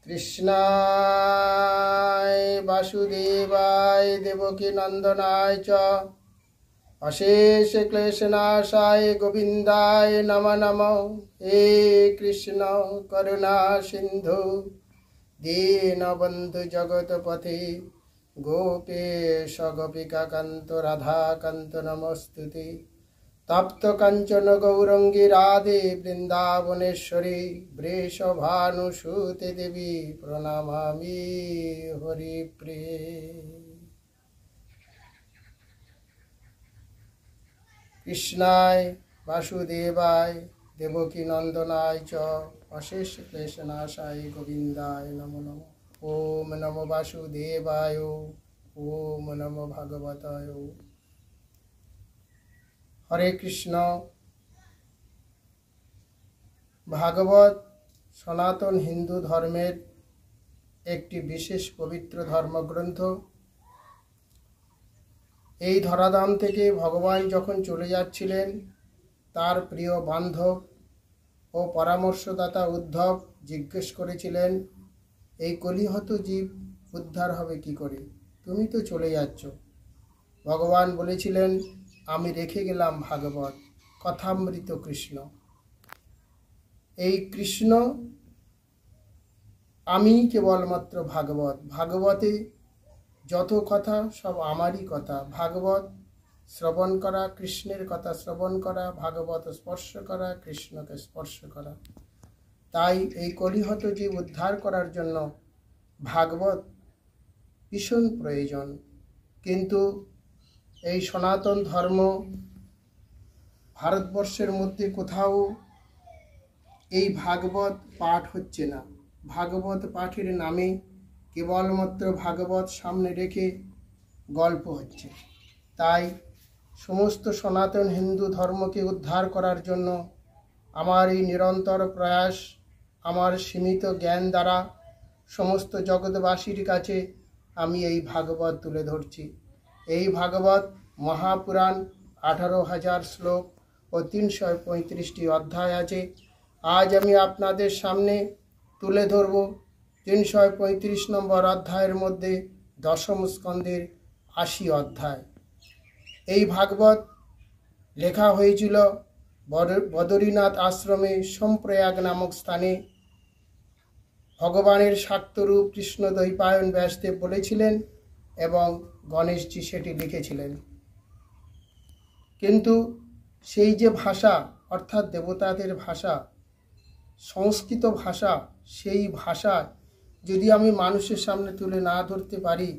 কৃষ্ণায় বাসুদেবায় দেবকী নন্দনায় চ অশেষ ক্লেশনাশায় গোবিন্দায় নমো নমঃ। হে কৃষ্ণ করুণা সিন্ধু দীনবন্ধু জগৎপতে গোপেশ গোপিকাকান্ত রাধাকান্ত নমস্তুতে। তপ্ত কাঞ্চন গৌরঙ্গী রাধে বৃন্দাবনেশ্বরী বৃষভানুসুতে দেবী প্রণমামি হরিপ্রিয়ে। কৃষ্ণায় বাসুদেবায় দেবকী নন্দনায় চ অশেষ ক্লেশনাশায় গোবিন্দায় নমো নমঃ। ওম নমো বাসুদেবায়, ওম নমো ভগবতায়। হরে কৃষ্ণ। ভাগবত সনাতন হিন্দু ধর্মের একটি বিশেষ পবিত্র ধর্মগ্রন্থ। এই ধরাধাম থেকে ভগবান যখন চলে যাচ্ছিলেন, তার প্রিয় বান্ধব ও পরামর্শদাতা উদ্ধব জিজ্ঞেস করেছিলেন, এই কলিহত জীব উদ্ধার হবে কি করে? তুমি তো চলে যাচ্ছ। ভগবান বলেছিলেন, আমি রেখে গেলাম ভাগবত, কথামৃত কৃষ্ণ। এই কৃষ্ণ আমি কেবলমাত্র ভাগবত। ভাগবতে যত কথা সব আমারই কথা। ভাগবত শ্রবণ করা, কৃষ্ণের কথা শ্রবণ করা, ভাগবত স্পর্শ করা, কৃষ্ণকে স্পর্শ করা। তাই এই কলিহত জীব উদ্ধার করার জন্য ভাগবত ভীষণ প্রয়োজন। কিন্তু এই সনাতন ধর্ম ভারতবর্ষের মধ্যে কোথাও এই ভাগবত পাঠ হচ্ছে না। ভাগবত পাঠের নামে কেবলমাত্র ভাগবত সামনে রেখে গল্প হচ্ছে। তাই সমস্ত সনাতন হিন্দু ধর্মকে উদ্ধার করার জন্য আমার এই নিরন্তর প্রয়াস, আমার সীমিত জ্ঞান দ্বারা সমস্ত জগৎবাসীর কাছে আমি এই ভাগবত তুলে ধরছি। এই ভাগবত মহাপুরাণ, 18,000 শ্লোক ও 335টি অধ্যায় আছে। আজ আমি আপনাদের সামনে তুলে ধরব 335 নম্বর অধ্যায়ের মধ্যে দশম স্কন্ধের 80 অধ্যায়। এই ভাগবত লেখা হয়েছিল বদরীনাথ আশ্রমে সোমপ্রয়াগ নামক স্থানে। ভগবানের শাক্তরূপ কৃষ্ণদ্বৈপায়ন ব্যাসদেব বলেছিলেন এবং গণেশজি সেটি লিখেছিলেন। কিন্তু সেই যে ভাষা, অর্থাৎ দেবতাদের ভাষা, সংস্কৃত ভাষা, সেই ভাষা যদি আমি মানুষের সামনে তুলে না ধরতে পারি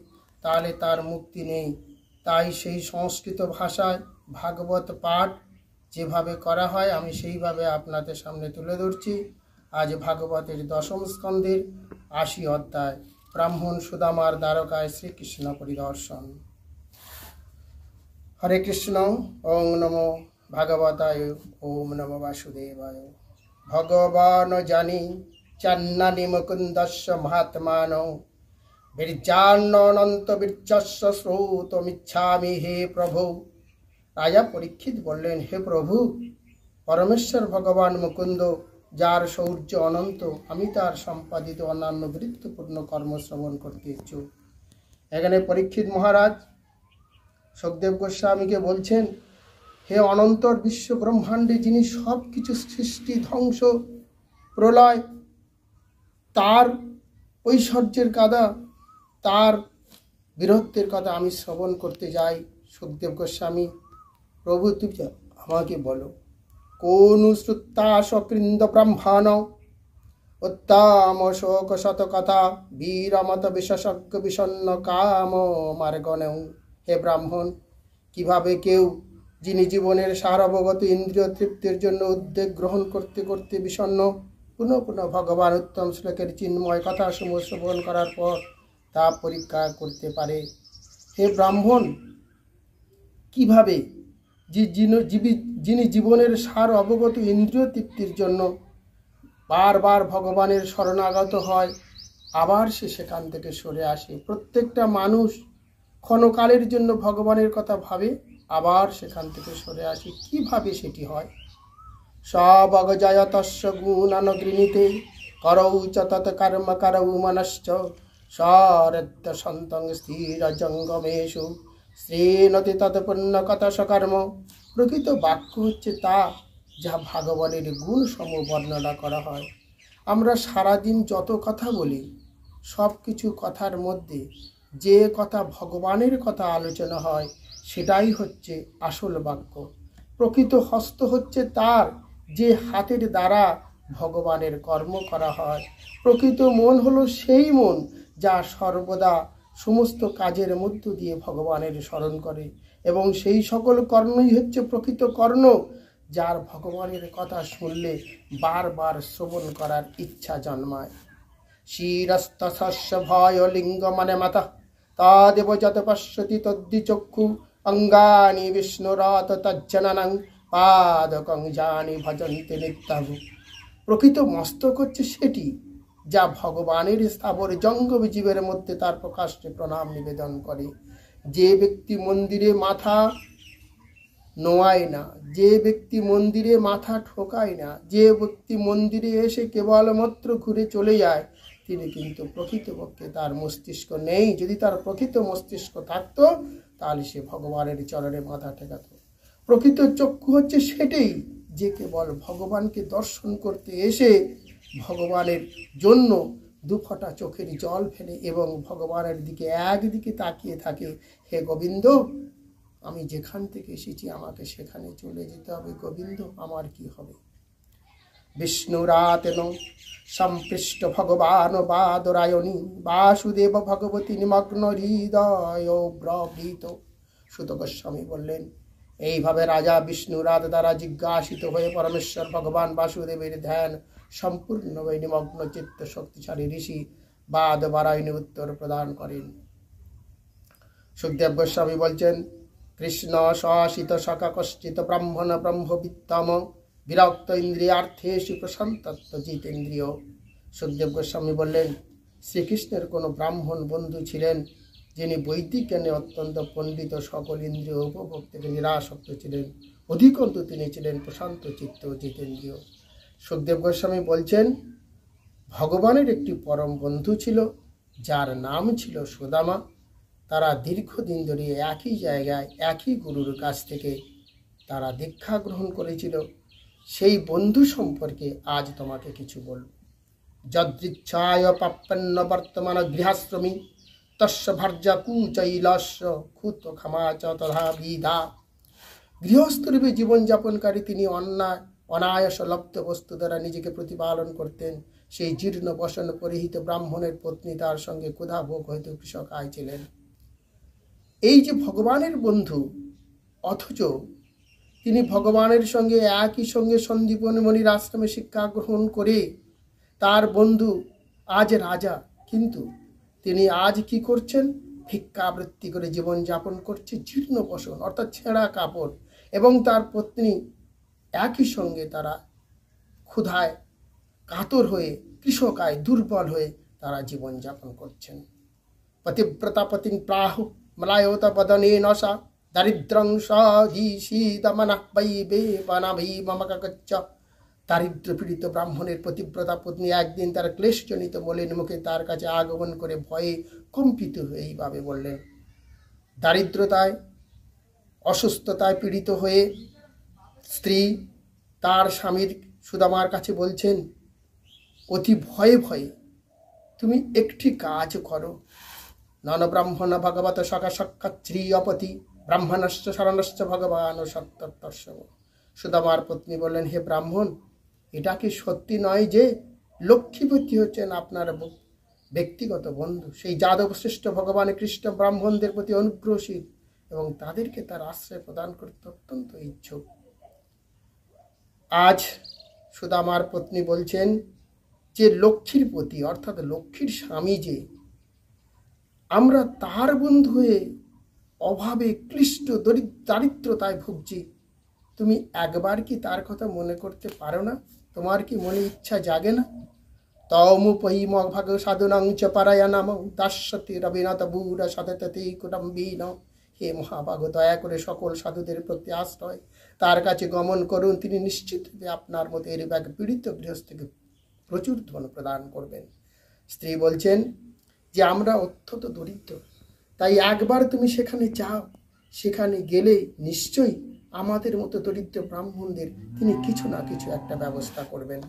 তাহলে তার মুক্তি নেই। তাই সেই সংস্কৃত ভাষায় ভাগবত পাঠ যেভাবে করা হয় আমি সেইভাবে আপনাদের সামনে তুলে ধরছি। আজ ভাগবতের দশম স্কন্ধের 80 অধ্যায়, ব্রাহ্মণ সুদামার দ্বারকায় শ্রীকৃষ্ণ পরিদর্শন। হরে কৃষ্ণ। ওম নমো ভাগবতায়, ওম নমো বাসুদেবায়। ভগবান জানি চান্নানি মুকুন্দস্য মহাত্মান বীর্যান্নন্ত বীর্যস্য শ্রৌতমিচ্ছামি হে প্রভু। রাজা পরীক্ষিত বললেন, হে প্রভু, পরমেশ্বর ভগবান মুকুন্দ, যার শৌর্য অনন্ত, আমি তার সম্পাদিত অন্যান্য বৃত্তপূর্ণ কর্ম শ্রবণ করতে ইচ্ছুক। এখানে পরীক্ষিত মহারাজ সুখদেব গোস্বামীকে বলছেন, হে অনন্তর বিশ্ব ব্রহ্মাণ্ডে যিনি সব কিছু সৃষ্টি, ধ্বংস, প্রলয়, তার ঐশ্বর্যের কথা, তার বীরত্বের কথা আমি শ্রবণ করতে যাই। সুখদেব গোস্বামী, প্রভু তুমি আমাকে বলো, কোন শ্রুতা সকৃন্দ ব্রহ্মাণ উত্তম শোক শত কথা বীরমত বিশেষজ্ঞ বিষণ্ণ কাম মার্গণেও। হে ব্রাহ্মণ, কিভাবে কেউ যিনি জীবনের সার অবগত ইন্দ্রিয় তৃপ্তির জন্য উদ্বেগ গ্রহণ করতে করতে বিষণ্ণ পুনঃ পুনঃ ভগবান উত্তম শ্লোকের চিন্ময় কথা সমূহ শ্রবণ করার পর তা পরীক্ষা করতে পারে? হে ব্রাহ্মণ, কিভাবে যিনি জীবনের সার অবগত ইন্দ্রিয় তৃপ্তির জন্য বারবার ভগবানের শরণাগত হয়, আবার সে সেখান থেকে সরে আসে। প্রত্যেকটা মানুষ ক্ষণকালের জন্য ভগবানের কথা ভাবে, আবার সেখান থেকে সরে আসে। কিভাবে সেটি হয়? সব অগজায়তস্য গুণানগৃণীতে করৌ চ তৎ কর্ম করৌ মনশ্চ সরত্য সন্তং স্থির জঙ্গমেষু শ্রীনতি তৎ পুণ্য কত সকর্ম। প্রকৃত বাক্য হচ্ছে তা যা ভাগবতের গুণ সমূহ বর্ণনা করা হয়। আমরা সারাদিন যত কথা বলি, সব কিছু কথার মধ্যে যে কথা ভগবানের কথা আলোচনা হয় সেটাই হচ্ছে আসল বাক্য। প্রকৃত হস্ত হচ্ছে তার যে হাতের দ্বারা ভগবানের কর্ম করা হয়। প্রকৃত মন হলো সেই মন যা সর্বদা সমস্ত কাজের মধ্য দিয়ে ভগবানের স্মরণ করে, এবং সেই সকল কর্মই হচ্ছে প্রকৃত কর্ণ, যার ভগবানের কথা শুনলে বারবার শ্রবণ করার ইচ্ছা জন্মায়। শিরস্তস্য ভয় লিঙ্গ মানে মাতা তাদেব যত পশ্যতি তদ্দিচক্ষু অঙ্গানি বিষ্ণুরত তজ্জননং পাদকং জানি ভজন্তি নিত্যাভু। প্রকৃত মস্তক হচ্ছে সেটি যা ভগবানের স্থাবর জঙ্গম জীবের মধ্যে তার প্রকাশ্যে প্রণাম নিবেদন করে। যে ব্যক্তি মন্দিরে মাথা নোয়ায় না, যে ব্যক্তি মন্দিরে মাথা ঠোকায় না, যে ব্যক্তি মন্দিরে এসে কেবলমাত্র ঘুরে চলে যায়, তিনি কিন্তু প্রকৃতপক্ষে তার মস্তিষ্ক নেই। যদি তার প্রকৃত মস্তিষ্ক থাকতো তাহলে সে ভগবানের চরণে মাথা ঠেকাত। প্রকৃত চক্ষু হচ্ছে সেটাই যে কেবল ভগবানকে দর্শন করতে এসে ভগবানের জন্য দুফোঁটা চোখের জল ফেলে এবং ভগবানের দিকে একদিকে তাকিয়ে থাকে, হে গোবিন্দ, আমি যেখান থেকে এসেছি আমাকে সেখানে চলে যেতে হবে, গোবিন্দ আমার কি হবে। বিষ্ণুরাতেন সম্পৃষ্ট ভগবান বাদরায়ণী বাসুদেব ভগবতী নিমগ্ন হৃদয় ব্রবৃত। সুত গোস্বামী বললেন, এইভাবে রাজা বিষ্ণুরাত দ্বারা জিজ্ঞাসিত হয়ে পরমেশ্বর ভগবান বাসুদেবের ধ্যান সম্পূর্ণ হয়ে নিমগ্ন চিত্ত শক্তিশালী ঋষি বাদরায়ণী উত্তর প্রদান করেন। সুখদেব গোস্বামী বলছেন, কৃষ্ণ শাসিত সখা কশ্চিত ব্রাহ্মণ ব্রহ্মবিত্তম বিরক্ত ইন্দ্রিয়ার্থেষু প্রশান্তত্ব জিতেন্দ্রিয়। সুখদেব গোস্বামী বললেন, শ্রীকৃষ্ণের কোনো ব্রাহ্মণ বন্ধু ছিলেন যিনি বৈদিক জ্ঞানে অত্যন্ত পণ্ডিত, সকল ইন্দ্রিয় উপভোগ থেকে নিরাসক্ত ছিলেন, অধিকন্তু তিনি ছিলেন প্রশান্ত চিত্ত জিতেন্দ্রিয়। সুখদেব গোস্বামী বলছেন, ভগবানের একটি পরম বন্ধু ছিল যার নাম ছিল সুদামা। তারা দীর্ঘদিন ধরে একই জায়গায় একই গুরুর কাছ থেকে তারা দীক্ষা গ্রহণ করেছিল। সেই বন্ধু সম্পর্কে আজ তোমাকে কিছু বলব। যদৃচ্ছায় পাপ্পন্ন বর্তমান গৃহাশ্রমী তস্য ভার্যা কুচৈলস্য ক্ষুত ক্ষমা চ তথা বিধা। গৃহস্থরূপে জীবনযাপনকারী তিনি অনায়াস লব্ধ বস্তু দ্বারা নিজেকে প্রতিপালন করতেন। সেই জীর্ণ বসন পরিহিত ব্রাহ্মণের পত্নী তার সঙ্গে ক্ষুধা ভোগ হইতে কৃষক আয় ছিলেন। এই যে ভগবানের বন্ধু, অথচ তিনি ভগবানের সঙ্গে একই সঙ্গে সন্দীপন মণির আশ্রমে শিক্ষা গ্রহণ করে তার বন্ধু আজ রাজা, কিন্তু তিনি আজ কি করছেন? ভিক্ষাবৃত্তি করে জীবনযাপন করছে, জীর্ণ বসন অর্থাৎ ছেঁড়া কাপড়, এবং তার পত্নী একই সঙ্গে তারা ক্ষুধায় কাতর হয়ে কৃষকায় দুর্বল হয়ে তারা জীবনযাপন করছেন। পতিব্রতা পতিং প্রাহু মলায়ত বদনে নশা দারিদ্রং সীদমনঃ বৈ বেবনাভি মমকচ্চ। দারিদ্র পীড়িত ব্রাহ্মণের পতিব্রতা পত্নী একদিন তার ক্লেশজনিত মলিন মুখে তার কাছে আগমন করে ভয়ে কম্পিত হয়ে এইভাবে বললেন। দারিদ্রতায় অসুস্থতায় পীড়িত হয়ে স্ত্রী তার স্বামীর সুদামার কাছে বলছেন অতি ভয়ে ভয়ে, তুমি একটি কাজ করো। নন ব্রাহ্মণ ভগবত সখা সাক্ষাৎ শ্রী অপতি ব্রাহ্মণশ্চ শরণশ্চ ভগবান সত্যর্থস্য। সুদামার পত্নী বললেন, হে ব্রাহ্মণ, এটা কি সত্যি নয় যে লক্ষ্মীপতি হচ্ছেন আপনার ব্যক্তিগত বন্ধু? সেই যাদব শ্রেষ্ঠ ভগবান কৃষ্ণ ব্রাহ্মণদের প্রতি অনুগ্রহশীল এবং তাদেরকে তার আশ্রয় প্রদান করতে অত্যন্ত ইচ্ছুক। আজ সুদামার পত্নী বলছেন যে লক্ষ্মীর পতি অর্থাৎ লক্ষ্মীর স্বামী যে, আমরা তার বন্ধু হয়ে অভাবে ক্লিষ্ট দারিদ্রতায় ভুগছি, তুমি একবার কি তার কথা মনে করতে পারো না? তোমার কি মনে ইচ্ছা জাগে না? তমুপহিম ভাগ সাধুনাং চ পারায়ণাম দাস্যতি রবিনাথ বুড়া সতততি কুটম্বীন। হে মহাভাগ, দয়া করে সকল সাধুদের প্রতি আশ্রয় তার কাছে গমন করুন। তিনি নিশ্চিত আপনার মতো এর এক পীড়িত গৃহস্থকে প্রচুর ধন প্রদান করবেন। স্ত্রী বলছেন যে আমরা অত্যন্ত দরিদ্র, তাই একবার তুমি সেখানে যাও, সেখানে গেলে নিশ্চয়ই আমাদের মতো দরিদ্র ব্রাহ্মণদের তিনি কিছু না কিছু একটা ব্যবস্থা করবেন।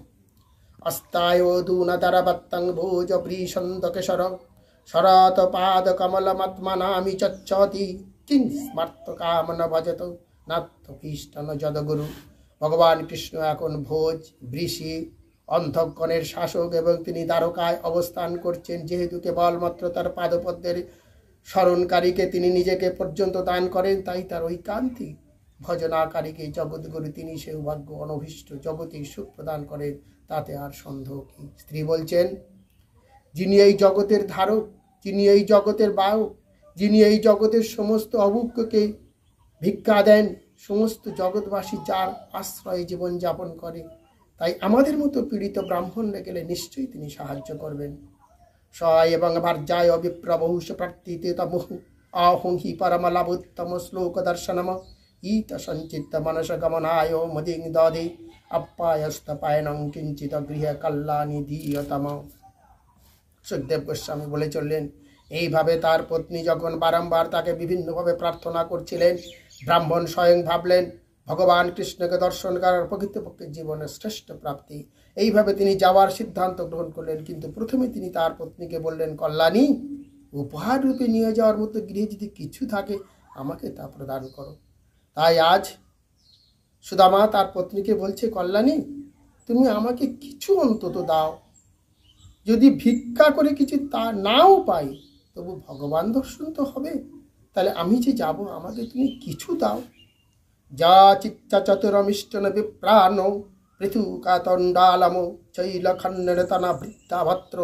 অস্তায় দূনদারবত্তং ভোজ বৃষন্দকেশর শরত পাদ কমলমাত্মনামি চচ্চতি কিং স্মার্ত কাম ন ভজত নাত্মভীষ্ট ন যদগুরু। ভগবান কৃষ্ণ এখন ভোজ, বৃষি, অন্ধকগণের শাসক এবং তিনি দ্বারকায় অবস্থান করছেন। যেহেতু কেবলমাত্র তার পাদপদ্মের স্মরণকারীকে তিনি নিজেকে পর্যন্ত দান করেন, তাই তার ঐকান্তিক ভজনাকারীকে জগৎগুরু তিনি সৌভাগ্য অনভীষ্ট জগতেই সুখ প্রদান করেন, তাতে আর সন্দেহ কি। স্ত্রী বলছেন, যিনি এই জগতের ধারক, যিনি এই জগতের বাহক, যিনি এই জগতের সমস্ত অভুক্তকে ভিক্ষা দেন, সমস্ত জগৎবাসী যার আশ্রয়ে জীবনযাপন করে, তাই আমাদের মতো পীড়িত ব্রাহ্মণরা গেলে নিশ্চয়ই তিনি সাহায্য করবেন। স এবং ভার্যায় বিপ্রবহুষ প্রার্থিতে তমুহ আহুহি পরমলাভোত্তম শ্লোক দর্শনম ঈত সঞ্চিত মনস গমনায় মদিং দদে আপ্যায়স্তপায়নং কিঞ্চিত গৃহ কল্যাণী দীয়তম। সুখদেব গোস্বামী বলে চললেন, এইভাবে তার পত্নী যখন বারংবার তাকে বিভিন্নভাবে প্রার্থনা করছিলেন, ব্রাহ্মণ স্বয়ং ভাবলেন ভগবান কৃষ্ণকে দর্শন করার প্রকৃতপক্ষে জীবনের শ্রেষ্ঠ প্রাপ্তি। এইভাবে তিনি যাওয়ার সিদ্ধান্ত গ্রহণ করলেন। কিন্তু প্রথমে তিনি তার পত্নীকে বললেন, কল্যাণী, উপহার রূপে নিয়ে যাওয়ার মতো গৃহে যদি কিছু থাকে আমাকে তা প্রদান করো। তাই আজ সুদামা তার পত্নীকে বলছে, কল্যাণী, তুমি আমাকে কিছু অন্তত দাও। যদি ভিক্ষা করে কিছু তা নাও পাই, তবু ভগবান দর্শন তো হবে। তাহলে আমি যে যাব, আমাকে তুমি কিছু দাও। যা চিত্তা চতুরমিষ্টন বিপ্রাণ পৃথুকাতণ্ডালম চৈলখণ্ডতনা বৃত্তাভত্র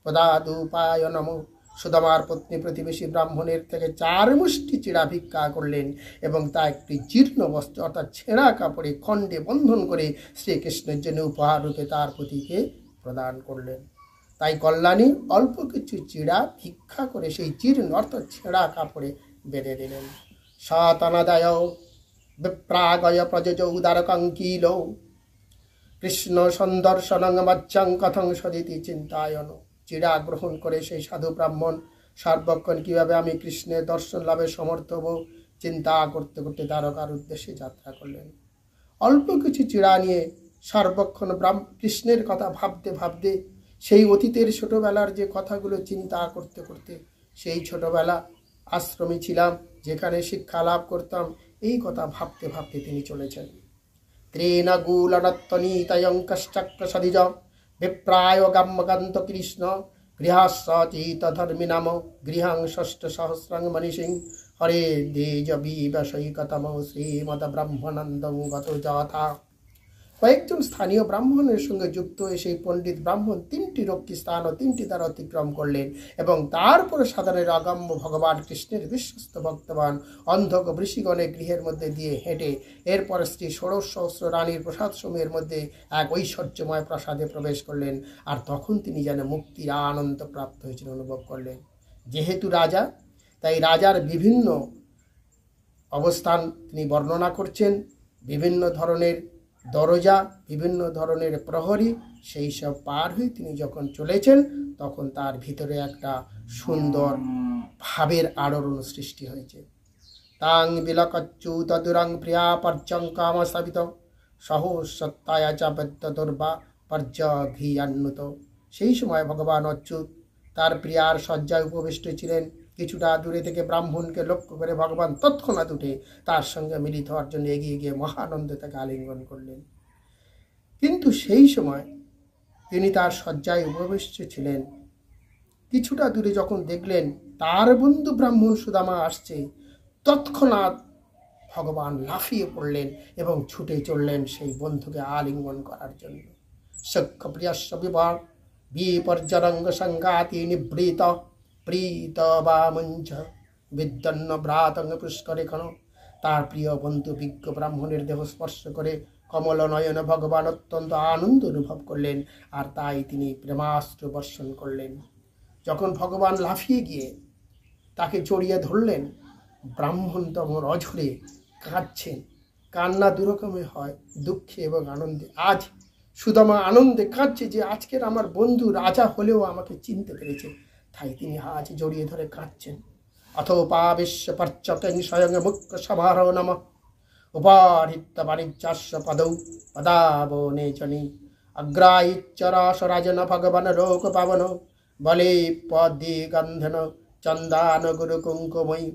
পদাদুপায়নম। সুদামার পত্নী প্রতিবেশী ব্রাহ্মণের থেকে 4 মুষ্টি চিড়া ভিক্ষা করলেন এবং তা একটি জীর্ণ বস্ত্র অর্থাৎ ছেঁড়া কাপড়ে খণ্ডে বন্ধন করে শ্রীকৃষ্ণের জন্য উপহার রূপে তার পতিকে প্রদান করলেন। তাই কল্যাণী অল্প কিছু চিড়া ভিক্ষা করে সেই জীর্ণ অর্থাৎ ছেঁড়া কাপড়ে বেঁধে দিলেন। সতনদায় বিপ্রাগয় প্রযোজ উদারকঙ্কিল কৃষ্ণ সন্দর্শনং মজ্জং কথং সদিতি চিন্তায়ন। চিড়া গ্রহণ করে সেই সাধু ব্রাহ্মণ সর্বক্ষণ কিভাবে আমি কৃষ্ণের দর্শন লাভে সমর্থ হব চিন্তা করতে করতে দ্বারকার উদ্দেশ্যে যাত্রা করলেন। অল্প কিছু চিড়া নিয়ে সর্বক্ষণ কৃষ্ণের কথা ভাবতে ভাবতে, সেই অতীতের ছোটবেলার যে কথাগুলো চিন্তা করতে করতে, সেই ছোটবেলা আশ্রমে ছিলাম, যেখানে শিক্ষা লাভ করতাম, এই কথা ভাবতে ভাবতে তিনি চলেছেন। ত্রেণগুলনত্তনীতয়ঙ্কশ্চক্র সদিজ বিপ্রায় গাম্যগন্ত কৃষ্ণ গৃহাশ্চিত ধর্মী নাম গৃহাং ষষ্ঠ সহস্রং মনীষিং হরে দেজ বিবশৈকতম শ্রীমদ ব্রহ্মানন্দং গত যথা। কয়েকজন স্থানীয় ব্রাহ্মণের সঙ্গে যুক্ত হয়ে সেই পণ্ডিত ব্রাহ্মণ 3টি রক্ষী স্থান ও 3টি দ্বার অতিক্রম করলেন এবং তারপরে সাধারণের অগম্য ভগবান কৃষ্ণের বিশ্বস্ত ভক্তবান অন্ধক ঋষিগণের গৃহের মধ্যে দিয়ে হেঁটে এরপর শ্রী ষোড়শ সহস্র রানীর প্রসাদ সমূহের মধ্যে এক ঐশ্বর্যময় প্রাসাদে প্রবেশ করলেন। আর তখন তিনি যেন মুক্তির আনন্দ প্রাপ্ত হয়েছেন অনুভব করলেন। যেহেতু রাজা, তাই রাজার বিভিন্ন অবস্থান তিনি বর্ণনা করছেন। বিভিন্ন ধরনের দরজা, বিভিন্ন ধরনের প্রহরী, সেই সব পার হয়ে তিনি যখন চলেছেন, তখন তার ভিতরে একটা সুন্দর ভাবের আলোড়ন সৃষ্টি হয়েছে। তাং বিলকচ্যু তদুরং প্রিয়া পর্যং কামসাবিত সহসত্তায়া চ বদ্ধ দুর্বা পর্যঘিয়ান্নুত। সেই সময় ভগবান অচ্যুত তার প্রিয়ার শয্যায় উপবিষ্ট ছিলেন। কিছুটা দূরে থেকে ব্রাহ্মণকে লক্ষ্য করে ভগবান তৎক্ষণাৎ উঠে তার সঙ্গে মিলিত হওয়ার জন্য এগিয়ে গিয়ে মহানন্দে তাকে আলিঙ্গন করলেন। কিন্তু সেই সময় তিনি তার শয্যায় উপবিষ্ট ছিলেন। কিছুটা দূরে যখন দেখলেন তার বন্ধু ব্রাহ্মণ সুদামা আসছে, তৎক্ষণাৎ ভগবান লাফিয়ে পড়লেন এবং ছুটে চললেন সেই বন্ধুকে আলিঙ্গন করার জন্য। সখ্য প্রিয়স্য বিবার বিপর্যরঙ্গ সংঘাতি নিবৃত প্রীত বামঞ্চ বিদ্যন্ন ভ্রাতঙ্গ পুষ্করেখন। তার প্রিয় বন্ধু বিজ্ঞ ব্রাহ্মণের দেহ স্পর্শ করে কমল নয়ন ভগবান অত্যন্ত আনন্দ অনুভব করলেন, আর তাই তিনি প্রেমাস্ত্র বর্ষণ করলেন। যখন ভগবান লাফিয়ে গিয়ে তাকে জড়িয়ে ধরলেন, ব্রাহ্মণ তখন অঝরে কাঁদছেন। কান্না দুরকমের হয়, দুঃখে এবং আনন্দে। আজ সুদামা আনন্দে কাঁদছে যে আজকের আমার বন্ধু রাজা হলেও আমাকে চিনতে পেরেছে, তাই তিনি আজ জড়িয়ে ধরে কাঁদছেন। অথোপাবিশ্ব পর্চকেন স্বয়ং মুখ্য সমারোহ নম উপারিত্য বাণিজ্যাস্য পদৌ পদাবনে জনি অগ্রাইচ্চরাস রাজন ভগবান লোক পাবন বলে পদে গন্ধন চন্দান গুরু কুঙ্কুময়ী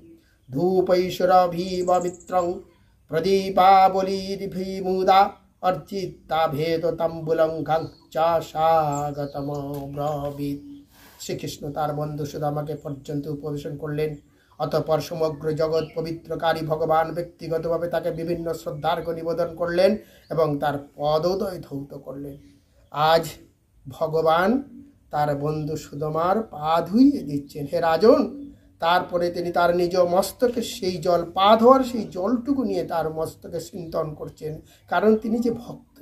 ধূপৈশ্বরভিবমিত্রং প্রদীপাবলীর্ভিমুদা অর্চিতা ভেদ তাম্বুলং স্বাগতম ব্রবীত। শ্রীকৃষ্ণ তার বন্ধু সুদামাকে পর্যন্ত উপবেশন করলেন। অতঃপর সমগ্র জগৎ পবিত্রকারী ভগবান ব্যক্তিগতভাবে তাকে বিভিন্ন শ্রদ্ধার্ঘ্য নিবেদন করলেন এবং তার পদোদয় ধৌত করলেন। আজ ভগবান তার বন্ধু সুদামার পা ধুইয়ে দিচ্ছেন। হে রাজন, তারপরে তিনি তার নিজ মস্তকে সেই জল, পা ধোয়ার সেই জলটুকু নিয়ে তার মস্তকে সিঞ্চন করছেন, কারণ তিনি যে ভক্ত।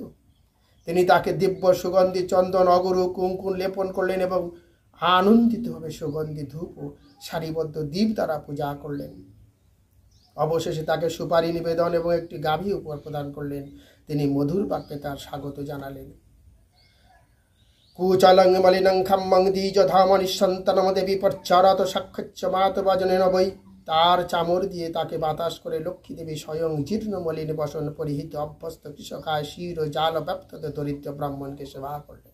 তিনি তাকে দিব্য সুগন্ধি চন্দন অগুরু কুঙ্কুম লেপন করলেন এবং আনন্দিতভাবে সুগন্ধি ধূপ ও সারিবদ্ধ দ্বীপ দ্বারা পূজা করলেন। অবশেষে তাকে সুপারি নিবেদন এবং একটি গাভী উপহার প্রদান করলেন। তিনি মধুর বাক্যে তার স্বাগত জানালেন। কুচলং মলিনং খাম্মং দ্বিজ ধামনি সন্তানম দেবী পচ্চারত সাক্ষচ্ছ মাত বাজনে নবৈ। তার চামড় দিয়ে তাকে বাতাস করে লক্ষ্মী দেবী স্বয়ং জীর্ণ মলিন বসন পরিহিত অভ্যস্ত কৃষকায় শির ও জাল ব্যপ্ততে দরিদ্র ব্রাহ্মণকে সেবা করলেন।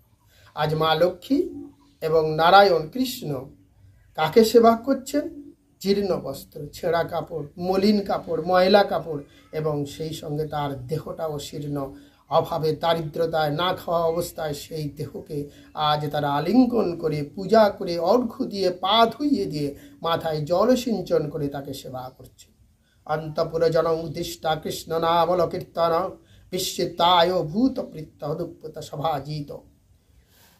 আজ মা লক্ষ্মী এবং নারায়ণ কৃষ্ণ কাকে সেবা করছেন? জীর্ণ বস্ত্র, ছেঁড়া কাপড়, মলিন কাপড়, ময়লা কাপড় এবং সেই সঙ্গে তার দেহটাও শীর্ণ, অভাবে দারিদ্রতায় না খাওয়া অবস্থায় সেই দেহকে আজ তারা আলিঙ্গন করে পূজা করে অর্ঘ্য দিয়ে পা ধুইয়ে দিয়ে মাথায় জল সিঞ্চন করে তাকে সেবা করছে। অন্তপুর জন উদ্দিষ্টা কৃষ্ণ নামল কীর্তন বিশ্বতায় ভূত প্রীত দুঃপত সভাজিত।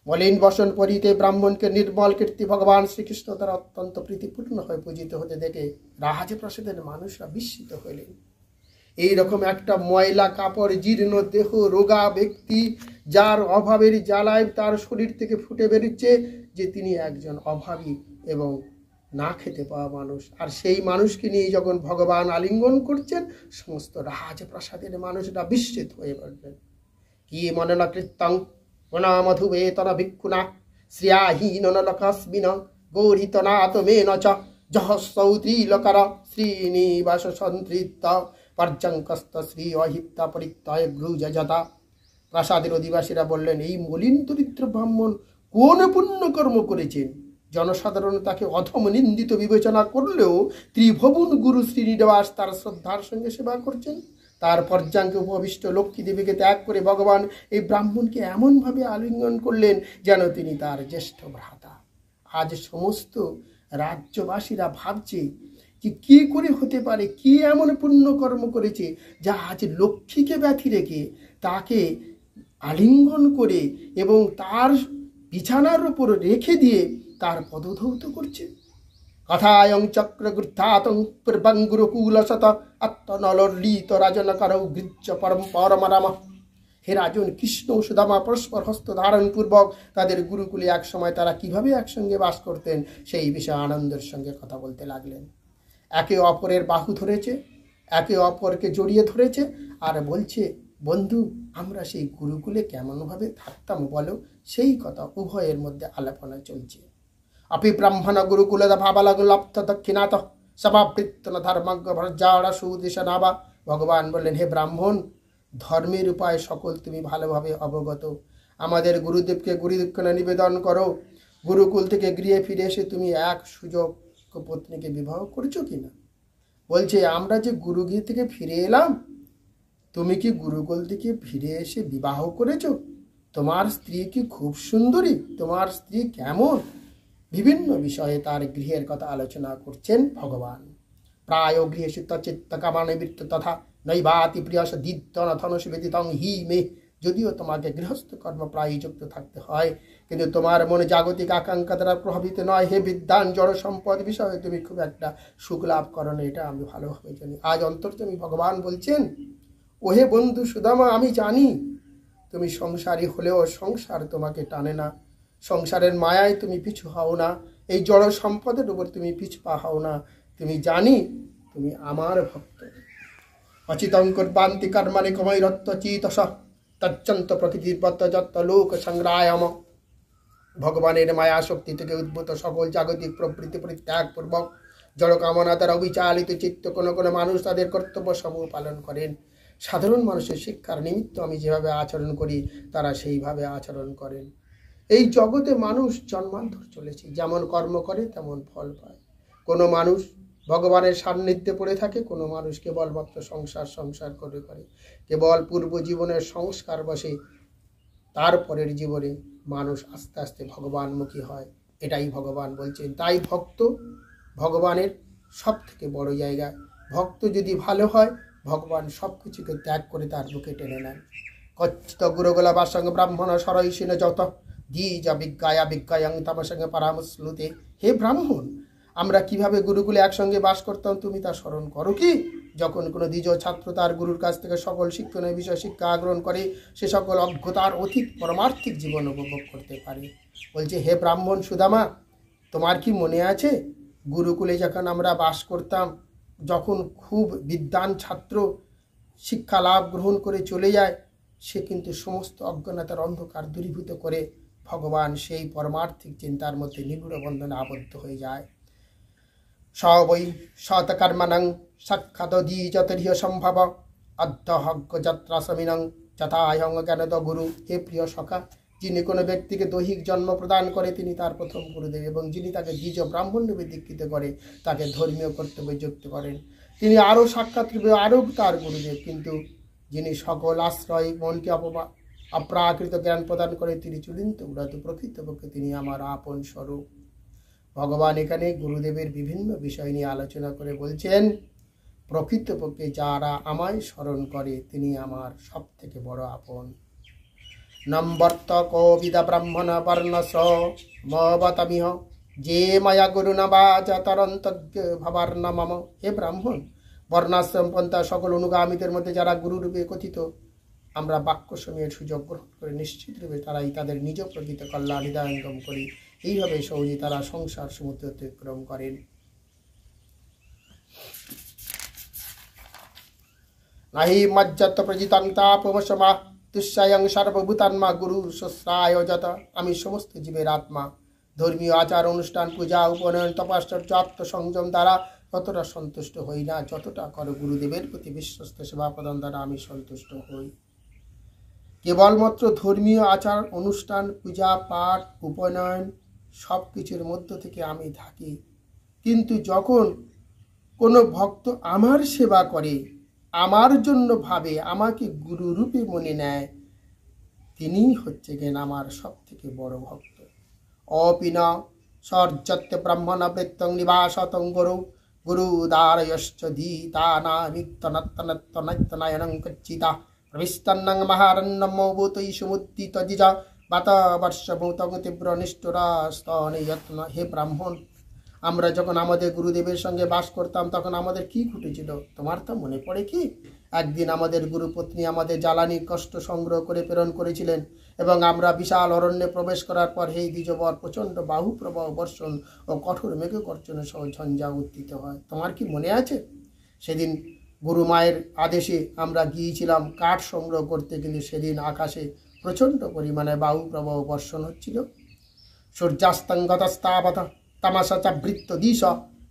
মলিন বসন পরিতে ব্রাহ্মণকে নির্মল কীর্তি ভগবান শ্রীকৃষ্ণ তার অত্যন্ত প্রীতিপূর্ণ হয়ে পূজিত হতে দেখে রাজপ্রাসাদের মানুষরা বিস্মিত হইলেন। এইরকম একটা ময়লা কাপড়, জীর্ণ দেহ, রোগা ব্যক্তি, যার অভাবের জ্বালায় তার শরীর থেকে ফুটে বেরোচ্ছে যে তিনি একজন অভাবী এবং না খেতে পাওয়া মানুষ, আর সেই মানুষকে নিয়ে যখন ভগবান আলিঙ্গন করছেন, সমস্ত রাজপ্রাসাদের মানুষরা বিস্মিত হয়ে পড়লেন। কি মনন কৃত্যং মধুবেতন ভিক্ষুনা শ্রিয়াহীন লকাস্মিন গৌরিতনাথ মেন চ জহস্রৌত্রিলকর শ্রীনিবাস সন্তৃপ্ত পর্যঙ্কস্ত শ্রী অহিতা পরিত্যয় গ্রুজতা। প্রাসাদের অধিবাসীরা বললেন, এই মলিন দরিদ্র ব্রাহ্মণ কোন পুণ্যকর্ম করেছেন? জনসাধারণ তাকে অধম নিন্দিত বিবেচনা করলেও ত্রিভুবন গুরু শ্রীনিবাস তার শ্রদ্ধার সঙ্গে সেবা করছেন। তার পর্যাঙ্কে উপবিষ্ট লক্ষ্মী দেবীকে ত্যাগ করে ভগবান এই ব্রাহ্মণকে এমনভাবে আলিঙ্গন করলেন যেন তিনি তার জ্যেষ্ঠ ভ্রাতা। আজ সমস্ত রাজ্যবাসীরা ভাবছে যে কি করে হতে পারে, কি এমন পুণ্যকর্ম করেছে যা আজ লক্ষ্মীকে ব্যথি রেখে তাকে আলিঙ্গন করে এবং তার বিছানার উপর রেখে দিয়ে তার পদধৌত করছে। কথায়ং চক্রগৃথাতং পূর্বং গুরুকুলশত আত্মনলিত রাজনকরৌ গৃহ্য পরমরাম। হে রাজন, কৃষ্ণ ও সুদামা পরস্পর হস্ত ধারণ পূর্বক তাদের গুরুকুলে একসময় তারা কিভাবে একসঙ্গে বাস করতেন সেই বিষয়ে আনন্দের সঙ্গে কথা বলতে লাগলেন। একে অপরের বাহু ধরেছে, একে অপরকে জড়িয়ে ধরেছে আর বলছে, বন্ধু, আমরা সেই গুরুকুলে কেমনভাবে থাকতাম বলো। সেই কথা উভয়ের মধ্যে আলাপনা চলছে। अपि ब्रह्मण गुरुकुलद भावलग लप्त दक्षिणात সমাবৃত্তন ধর্মজ্ঞ ভর্জাড়া সুদিশনাবা। ভগবান বললেন, হে ব্রাহ্মণ, ধর্মের উপায় সকল তুমি ভালোভাবে অবগত। আমাদের গুরুদেবকে গুরুদক্ষিণা নিবেদন করো। গুরুকুল থেকে গৃহে ফিরে এসে তুমি এক সুযোগ পত্নীকে বিবাহ করছো কিনা? বলছে, আমরা যে গুরুগৃহ থেকে ফিরে এলাম, তুমি কি গুরুকুল থেকে ফিরে এসে বিবাহ করেছো? তোমার স্ত্রী কি খুব সুন্দরী? তোমার স্ত্রী কেমন? বিভিন্ন বিষয়ে তার গৃহের কথা আলোচনা করছেন ভগবান। প্রায় গৃহেষু চিত্ত কামানিবৃত্ত তথা নৈবাতি প্রিয়স দিত্যনথনসু ব্যতীতং হি মে। যদিও তোমাকে গৃহস্থ কর্ম প্রায় যুক্ত থাকতে হয়, কিন্তু তোমার মনে জাগতিক আকাঙ্ক্ষা দ্বারা প্রভাবিত নয়। হে বিদ্যান, জড় সম্পদ বিষয়ে তুমি খুব একটা সুখ লাভ করো না, এটা আমি ভালোভাবে জানি। আজ অন্তর্যামী ভগবান বলছেন, ওহে বন্ধু সুদামা, আমি জানি তুমি সংসারী হলেও সংসার তোমাকে টানে না। সংসারের মায়ায় তুমি পিছু হও না, এই জড় সম্পদের উপর তুমি পিছপা হও না। তুমি জানি তুমি আমার ভক্ত। অচিতং কুর্বান্তি কর্মাণি কমৈরত্ব চিতস তচ্চন্ত প্রকৃতির পত্তযত্ত লোক সংগ্রায়ম। ভগবানের মায়া শক্তি থেকে উদ্ভূত সকল জাগতিক প্রবৃত্তি পরিত্যাগ পূর্বক জড় কামনা দ্বারা অবিচালিত চিত্ত কোনো কোনো মানুষ তাদের কর্তব্য সমূহ পালন করেন। সাধারণ মানুষের শিক্ষার নিমিত্ত আমি যেভাবে আচরণ করি তারা সেইভাবে আচরণ করেন। এই জগতে মানুষ জন্মান্তর চলেছে, যেমন কর্ম করে তেমন ফল পায়। কোনো মানুষ ভগবানের সান্নিধ্যে পড়ে থাকে, কোনো মানুষ কেবলমাত্র সংসার করে কেবল পূর্ব জীবনের সংস্কার বসে তারপরের জীবনে মানুষ আস্তে আস্তে ভগবানমুখী হয়। এটাই ভগবান বলছেন। তাই ভক্ত ভগবানের সব থেকে বড় জায়গা। ভক্ত যদি ভালো হয়, ভগবান সব কিছুকে ত্যাগ করে তার বুকে টেনে নেন। কচ্ছিত গুরুগোলা বা সঙ্গে ব্রাহ্মণ সরৈশীন যত দ্বিজা বিজ্ঞায়াং তার সঙ্গে পরামর্শলুতে। হে ব্রাহ্মণ, আমরা কিভাবে গুরুকুলে একসঙ্গে বাস করতাম তুমি তা স্মরণ করো কি? যখন কোনো দ্বিজ ছাত্র তার গুরুর কাছ থেকে সকল শিক্ষণীয় বিষয় শিক্ষা গ্রহণ করে, সে সকল অজ্ঞতার অতীত পরমার্থিক জীবন উপভোগ করতে পারে। বলছে, হে ব্রাহ্মণ সুদামা, তোমার কি মনে আছে গুরুকুলে যখন আমরা বাস করতাম, যখন খুব বিদ্বান ছাত্র শিক্ষা লাভ গ্রহণ করে চলে যায়, সে কিন্তু সমস্ত অজ্ঞানতার অন্ধকার দূরীভূত করে ভগবান সেই পরমার্থিক চিন্তার মধ্যে নিবিড় বন্ধনে আবদ্ধ হয়ে যায়। সবৈ শতকর্মণং সাক্ষাৎ দ্বিজতরিহ সম্ভব অধ্যহজ্ঞ যাত্রাসমিনং যথায়ং জ্ঞানদ গুরু। হে প্রিয় সখা, যিনি কোনো ব্যক্তিকে দৈহিক জন্ম প্রদান করে তিনি তার প্রথম গুরুদেব, এবং যিনি তাকে দ্বিজ ব্রাহ্মণ্যবে দীক্ষিত করে তাকে ধর্মীয় কর্তব্যে যুক্ত করেন তিনি আরও সাক্ষাৎ রূপে আরও তার গুরুদেব। কিন্তু যিনি সকল আশ্রয় মনকে অপ্রাকৃত জ্ঞান প্রদান করে তিনি চূড়ান্ত উড়াত, প্রকৃতপক্ষে তিনি আমার আপন স্বরূপ। ভগবান এখানে গুরুদেবের বিভিন্ন বিষয় নিয়ে আলোচনা করে বলছেন, প্রকৃতপক্ষে যারা আমায় স্মরণ করে তিনি আমার সব থেকে বড় আপন। নম্বর্ত কবিদা ব্রাহ্মণ বর্ণস মবতমিহ যে মায়া গুরুনা বাচা তরন্তজ্ঞ ভাবার্ণ মম। হে ব্রাহ্মণ, বর্ণাশ্রম পন্থা সকল অনুগামীদের মধ্যে যারা গুরুরূপে কথিত, আমরা বাক্য সময়ের সুযোগ গ্রহণ করে নিশ্চিত রূপে তারাই তাদের নিজ প্রকৃত কল্যাণ হৃদয়ঙ্গম করি। এইভাবে সহজে তারা সংসার সমুদ্র অতিক্রম করেন। নাহি মজ্জত প্রজিতং তাপমসমা তুষ্যায়ং সর্বভূতান্মা গুরু শুশ্রায় যত। আমি সমস্ত জীবের আত্মা। ধর্মীয় আচার অনুষ্ঠান, পূজা, উপনয়ন, তপাশ্চর্য, আত্মসংযম দ্বারা ততটা সন্তুষ্ট হই না যতটা করো গুরুদেবের প্রতি বিশ্বস্ত সেবা প্রদান দ্বারা আমি সন্তুষ্ট হই। কেবলমাত্র ধর্মীয় আচার অনুষ্ঠান, পূজা পাঠ, উপনয়ন সব কিছুর মধ্য থেকে আমি থাকি, কিন্তু যখন কোনো ভক্ত আমার সেবা করে, আমার জন্য ভাবে, আমাকে গুরুরূপে মনে নেয়, তিনি হচ্ছে গেন আমার সব থেকে বড় ভক্ত। অপিনা সর্যত্য ব্রাহ্মণ বৃত্তং নিবাসতং গুরু গুরুদারয়শ্চ দীতানামিত্তনত্তনত্তনয়নং কচ্চিতা প্রবিস্তন্নং মহারণ্যম মৌবুতৈ সমুদ্দিত জিজা বাতাবর্ষভূতং তীব্র নিষ্ঠুরাস্তনে যত্ন। হে ব্রাহ্মণ, আমরা যখন আমাদের গুরুদেবের সঙ্গে বাস করতাম তখন আমাদের কি ঘটেছিল তোমার তা মনে পড়ে কি? একদিন আমাদের গুরুপত্নী আমাদের জ্বালানি কষ্ট সংগ্রহ করে প্রেরণ করেছিলেন, এবং আমরা বিশাল অরণ্যে প্রবেশ করার পর এই দ্বিজবর প্রচণ্ড বাহু প্রবাহ বর্ষণ ও কঠোর মেঘগর্জনের সহ ঝঞ্ঝা উত্থিত হয়। তোমার কি মনে আছে? সেদিন গুরু মায়ের আদেশে আমরা গিয়েছিলাম কাঠ সংগ্রহ করতে, কিন্তু সেদিন আকাশে প্রচণ্ড পরিমাণে বায়ু প্রবাহ বর্ষণ হচ্ছিল। সূর্যাস্তঙ্গতস্তাবত তামাসা চাবৃত্ত দিশ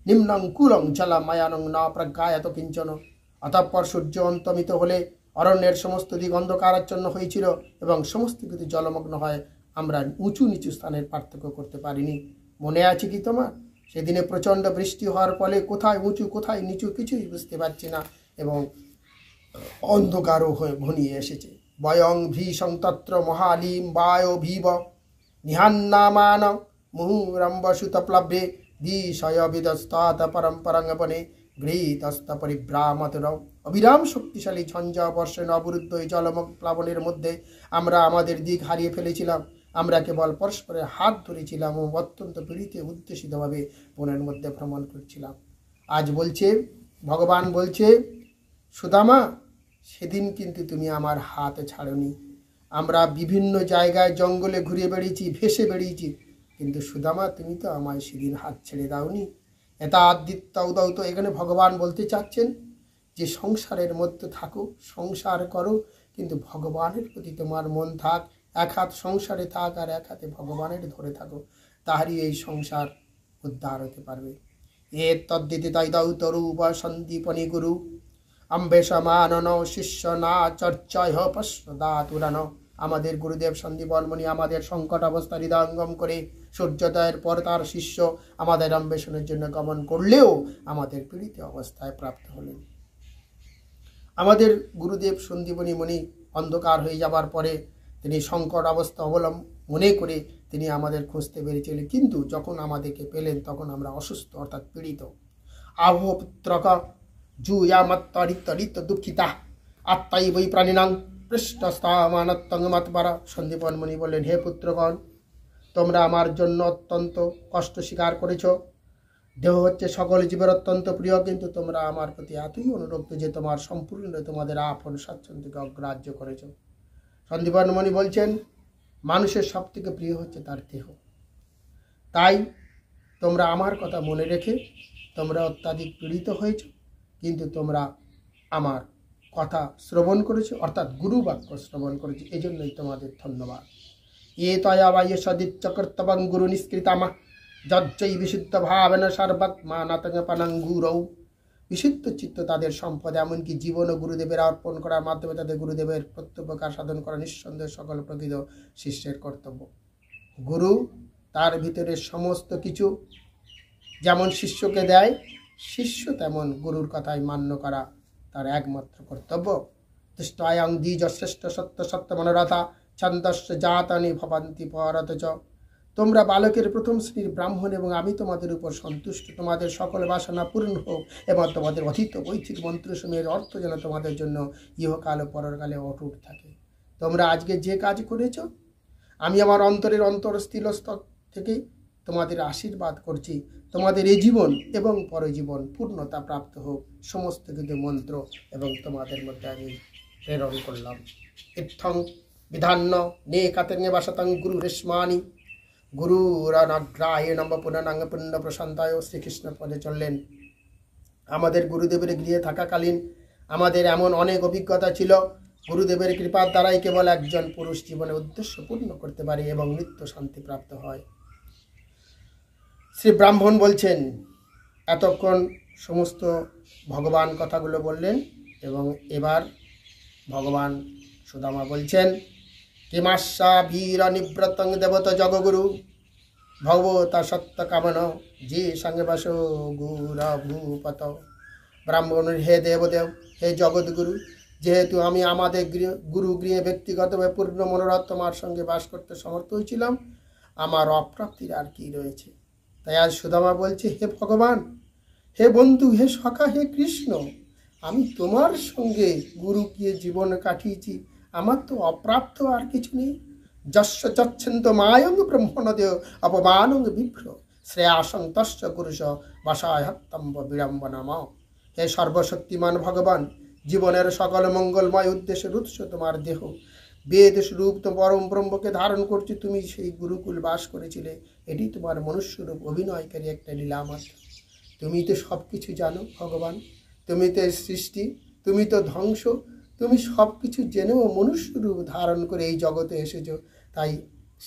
নিম্নং কুলং জলা মায়ানং না প্রজ্ঞায়ত কিঞ্চন। অতঃপর সূর্য অন্তমিত হলে অরণ্যের সমস্ত দিক অন্ধকারাচ্ছন্ন হয়েছিল এবং সমস্ত কিছু জলমগ্ন হয়। আমরা উঁচু নিচু স্থানের পার্থক্য করতে পারিনি। মনে আছে কি তোমার? সেদিনে প্রচণ্ড বৃষ্টি হওয়ার ফলে কোথায় উঁচু কোথায় নিচু কিছুই বুঝতে পারছি না, এবং অন্ধকারও হয়ে ঘনিয়ে এসেছে। বয়ং ভীষং তত্র মহালিম বায়ো ভীব নিহান্নামান মুহুরম্বসুতপ্লব্ধে দিশয় বিদস্তাত পরম্পরঙ্গবনে গৃহীতস্ত পরিভ্রামতুর। অবিরাম শক্তিশালী ঝঞ্ঝা বর্ষণ অবরুদ্ধ এই জলমগ প্লাবনের মধ্যে আমরা আমাদের দিক হারিয়ে ফেলেছিলাম। আমরা কেবল পরস্পরের হাত ধরেছিলাম ও অত্যন্ত পীড়িত উদ্দেশিতভাবে বনের মধ্যে ভ্রমণ করছিলাম। আজ বলছে ভগবান বলছে, সুদামা, সেদিন কিন্তু তুমি আমার হাত ছাড়নি। আমরা বিভিন্ন জায়গায় জঙ্গলে ঘুরে বেড়িয়েছি, ভেসে বেড়িয়েছি, কিন্তু সুদামা তুমি তো আমায় সেদিন হাত ছেড়ে দাওনি। এটা আদিত্য উদৌ। তো এখানে ভগবান বলতে চাচ্ছেন যে সংসারের মধ্যে থাকো, সংসার করো, কিন্তু ভগবানের প্রতি তোমার মন থাক, এক হাত সংসারে থাক আর এক হাতে ভগবানের ধরে থাকো, তাহারই এই সংসার উদ্ধার হতে পারবে। এ তদ্দিতি তাই দাউ তরু বা সন্দীপনী গুরু অম্বেশমানন শিষ্য না চর্চায় পশ্রদাতুরান। আমাদের গুরুদেব সন্দীপনমণি আমাদের সংকট অবস্থা হৃদয়ঙ্গম করে সূর্যোদয়ের পর তার শিষ্য আমাদের অন্বেষণের জন্য গমন করলেও আমাদের পীড়িত অবস্থায় প্রাপ্ত হলেন। আমাদের গুরুদেব সন্দীপনী মুনি অন্ধকার হয়ে যাবার পরে তিনি সংকট অবস্থা মনে করে তিনি আমাদের খুঁজতে বেরিয়েছিলেন, কিন্তু যখন আমাদেরকে পেলেন তখন আমরা অসুস্থ অর্থাৎ পীড়িত। আহপুত্রক জুয়ামাত্তরিত দুঃখিতা আত্মাই বৈ প্রাণিনাং পৃষ্ঠস্তামানত্তঙ্গমাতবারা। সন্দীপন মুনি বললেন, হে পুত্রগণ, তোমরা আমার জন্য অত্যন্ত কষ্ট স্বীকার করেছ। দেহ হচ্ছে সকল জীবের অত্যন্ত প্রিয়, কিন্তু তোমরা আমার প্রতি এতই অনুরক্ত যে তোমার সম্পূর্ণ তোমাদের আপন স্বাচ্ছন্দ্যকে অগ্রাহ্য করেছ। সন্দীপন মুনি বলছেন, মানুষের সব থেকে প্রিয় হচ্ছে তার দেহ। তাই তোমরা আমার কথা মনে রেখে তোমরা অত্যাধিক পীড়িত হয়েছ, কিন্তু তোমরা আমার কথা শ্রবণ করেছো, অর্থাৎ গুরু বাক্য শ্রবণ করেছো, এই জন্যই তোমাদের ধন্যবাদ। এ তয়া বা সদিচ্চ কর্তবং গুরু নিষ্কৃতামা যজ্জৈ বিশুদ্ধ ভাবেন সর্বাত্মা নাতঙ্গপানাং গুরৌ। বিশুদ্ধ চিত্ত তাদের সম্পদ, এমনকি জীবন ও গুরুদেবের অর্পণ করার মাধ্যমে তাদের গুরুদেবের প্রত্যুপকার সাধন করা নিঃসন্দেহ সকল প্রকৃত শিষ্যের কর্তব্য। গুরু তার ভিতরে সমস্ত কিছু যেমন শিষ্যকে দেয়, শিষ্য তেমন গুরুর কথাই মান্য করা তার একমাত্র কর্তব্য। তুষ্টয়ং দ্বিজ শ্রেষ্ঠ সত্য সত্য মনোরথা ছন্দস্য জাতানি ভবন্তি পরত চ। তোমরা বালকের প্রথম শ্রেণীর ব্রাহ্মণ এবং আমি তোমাদের উপর সন্তুষ্ট। তোমাদের সকল বাসনা পূর্ণ হোক এবং তোমাদের অধীত বৈদিক মন্ত্রসমূহের অর্থ যেন তোমাদের জন্য ইহকাল ও পরকালে অটুট থাকে। তোমরা আজকে যে কাজ করেছ, আমি আমার অন্তরের অন্তরস্থিলস্তর থেকে তোমাদের আশীর্বাদ করছি। তোমাদের এই জীবন এবং পরজীবন পূর্ণতা প্রাপ্ত হোক, সমস্ত কিছু মন্ত্র এবং তোমাদের মধ্যে আমি প্রেরণ করলাম। ইত্থং বিধান্য নে কাতেঙ্গে বাসতং গুরু রেশমানি গুরুরানাগ্রায় নব পুনরাঙ্গ পুণ্য প্রশান্তায়। শ্রীকৃষ্ণ পদে চললেন। আমাদের গুরুদেবের গৃহে থাকাকালীন আমাদের এমন অনেক অভিজ্ঞতা ছিল। গুরুদেবের কৃপার দ্বারাই কেবল একজন পুরুষ জীবনের উদ্দেশ্য পূর্ণ করতে পারে এবং নিত্য শান্তি প্রাপ্ত হয়। শ্রী ব্রাহ্মণ বলছেন, এতক্ষণ সমস্ত ভগবান কথাগুলো বললেন এবং এবার ভগবান সুদামা বলছেন, কিমাশা ভীর নিব্রতং দেবত জগগুরু ভগবতা সত্য কামন যে সঙ্গে বাস গুর ভূপত। ব্রাহ্মণের হে দেবদেব, হে জগৎগুরু, যেহেতু আমি আমাদের গুরু গৃহে ব্যক্তিগতভাবে পূর্ণ মনোরথ তোমার সঙ্গে বাস করতে সমর্থ হয়েছিলাম, আমার অপ্রাপ্তির আর কি রয়েছে। তাই আজ সুদামা বলছে, হে ভগবান, হে বন্ধু, হে সখা, হে কৃষ্ণ, আমি তোমার সঙ্গে গুরু গিয়ে জীবন কাটিয়েছি, আমার তো অপ্রাপ্ত আর কিছু নেই। যস্য যচ্ছেন্ত মায়ং ব্রহ্মণদেহ অপমানং বিভ্র শ্রেয়াসং তস্য পুরুষ বাসায়ত্তম্ব বিড়ম্বনাম। হে সর্বশক্তিমান ভগবান, জীবনের সকল মঙ্গলময় উদ্দেশ্যের উৎস তোমার দেহ। বেদ স্বরূপ তো পরম ব্রহ্মকে ধারণ করছি। তুমি সেই গুরুকুল বাস করেছিলে, এটি তোমার মনুষ্যরূপ অভিনয়কারী একটা লীলা মাত্র। তুমি তো সব কিছু জানো ভগবান, তুমি তো সৃষ্টি, তুমি তো ধ্বংস, তুমি সব কিছু জেনেও মনুষ্যরূপ ধারণ করে এই জগতে এসেছো। তাই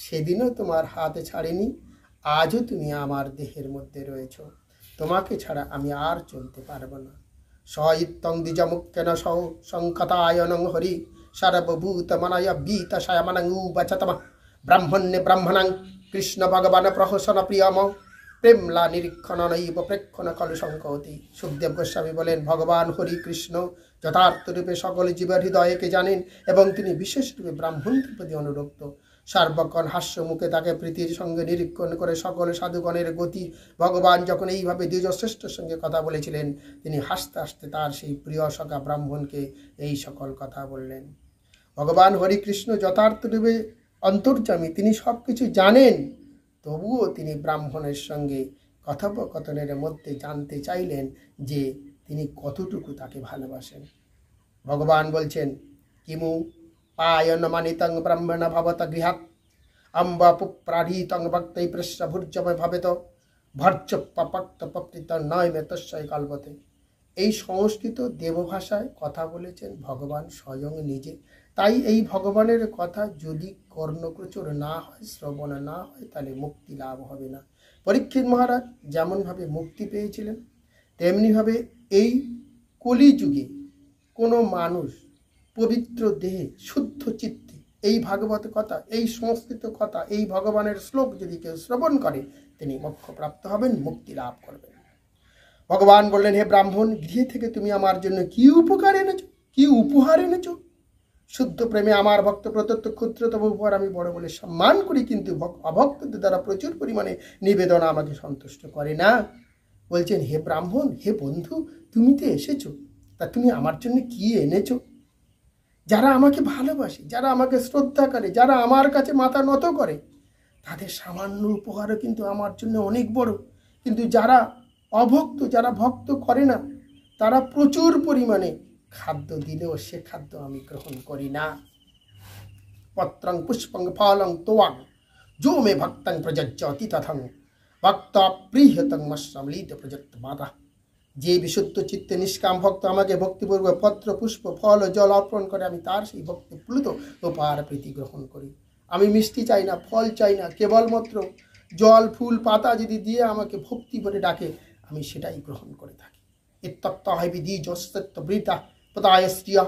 সেদিনও তোমার হাতে ছাড়েনি, আজও তুমি আমার দেহের মধ্যে রয়েছ। তোমাকে ছাড়া আমি আর চলতে পারবো না। সইত্তং দ্বিজমুখ্যেন সহ সংকতায়নং হরি সর্বভূত মনয় বীত শয়মনং উবচতম ব্রাহ্মণ্যে ব্রাহ্মণং কৃষ্ণ ভগবান প্রহসন প্রিয়ম প্রেমলা নিরীক্ষণ নৈব প্রেক্ষণ খলু সংকতি। সুখদেব গোস্বামী বলেন, ভগবান হরি কৃষ্ণ যথার্থ রূপে সকল জীবের হৃদয়কে জানেন এবং তিনি বিশেষ রূপে ব্রাহ্মণদের প্রতি অনুরক্ত। সার্বক্ষণ হাস্য মুখে তাকে প্রীতির সঙ্গে নিরীক্ষণ করে সকল সাধুগণের গতি। ভগবান যখন এইভাবে দ্বিজশ্রেষ্ঠর সঙ্গে কথা বলেছিলেন, তিনি হাসতে হাসতে তার সেই প্রিয় সখা ব্রাহ্মণকে এই সকল কথা বললেন। ভগবান হরিকৃষ্ণ যথার্থ রূপে অন্তর্যামী, তিনি সব কিছু জানেন, তবুও তিনি ব্রাহ্মণের সঙ্গে কথোপকথনের মধ্যে জানতে চাইলেন যে তিনি কতটুকু তাকে ভালোবাসেন। ভগবান বলছেন, কিমু পায়ন মানিতং ব্রাহ্মণ ভবত গৃহাৎ অম্ব পুপ্রাহীতং ভক্তৈ পৃষ্ঠভূর্জময় ভবেত ভর্যপক্ত পপ্রিত নয় মেতস্যই কল্পতে। এই সংস্কৃত দেবভাষায় কথা বলেছেন ভগবান স্বয়ং নিজে। তাই এই ভগবানের কথা যদি কর্ণগোচর না হয়, শ্রবণ না হয়, তাহলে মুক্তি লাভ হবে না। পরীক্ষিত মহারাজ যেমনভাবে মুক্তি পেয়েছিলেন, তেমনিভাবে এই কলিযুগে কোনো মানুষ পবিত্র দেহে শুদ্ধ চিত্তে এই ভাগবত কথা, এই সংস্কৃত কথা, এই ভগবানের শ্লোক যদি কেউ শ্রবণ করে, তিনি মোক্ষপ্রাপ্ত হবেন, মুক্তি লাভ করবেন। ভগবান বললেন, হে ব্রাহ্মণ, গৃহে থেকে তুমি আমার জন্য কি উপকার এনেছো, কি উপহার এনেছো? শুদ্ধ প্রেমে আমার ভক্ত প্রদত্ত ক্ষুদ্রতম উপহার আমি বড় বলে সম্মান করি, কিন্তু অভক্তদের দ্বারা প্রচুর পরিমাণে নিবেদন আমাকে সন্তুষ্ট করে না। বলছেন, হে ব্রাহ্মণ, হে বন্ধু, তুমি তো এসেছো, তা তুমি আমার জন্য কি এনেছো? যারা আমাকে ভালোবাসে, যারা আমাকে শ্রদ্ধা করে, যারা আমার কাছে মাথা নত করে, তাদের সামান্য উপহারও কিন্তু আমার জন্য অনেক বড়। কিন্তু যারা অভক্ত, যারা ভক্ত করে না, তারা প্রচুর পরিমাণে খাদ্য দিলেও সে খাদ্য আমি গ্রহণ করি না। পত্রং পুষ্পং ফলং তোয়াং যো মে ভক্তং প্রযজ্জতি তথং ভক্ত প্রিয়তং মশ্রমলিত প্রযত্ত মাতা। যে বিশুদ্ধ চিত্তে নিষ্কাম ভক্ত আমাকে ভক্তিপূর্বক পত্র পুষ্প ফল ও জল অর্পণ করে, আমি তার সেই ভক্তি প্লুত উপহার প্রীতি গ্রহণ করি। আমি মিষ্টি চাই না, ফল চাই না, কেবলমাত্র জল ফুল পাতা যদি দিয়ে আমাকে ভক্তি করে ডাকে, আমি সেটাই গ্রহণ করে থাকি। ইত্যক্ত হয় বিধি যস্তত্ব বৃতা পদায় শ্রিয়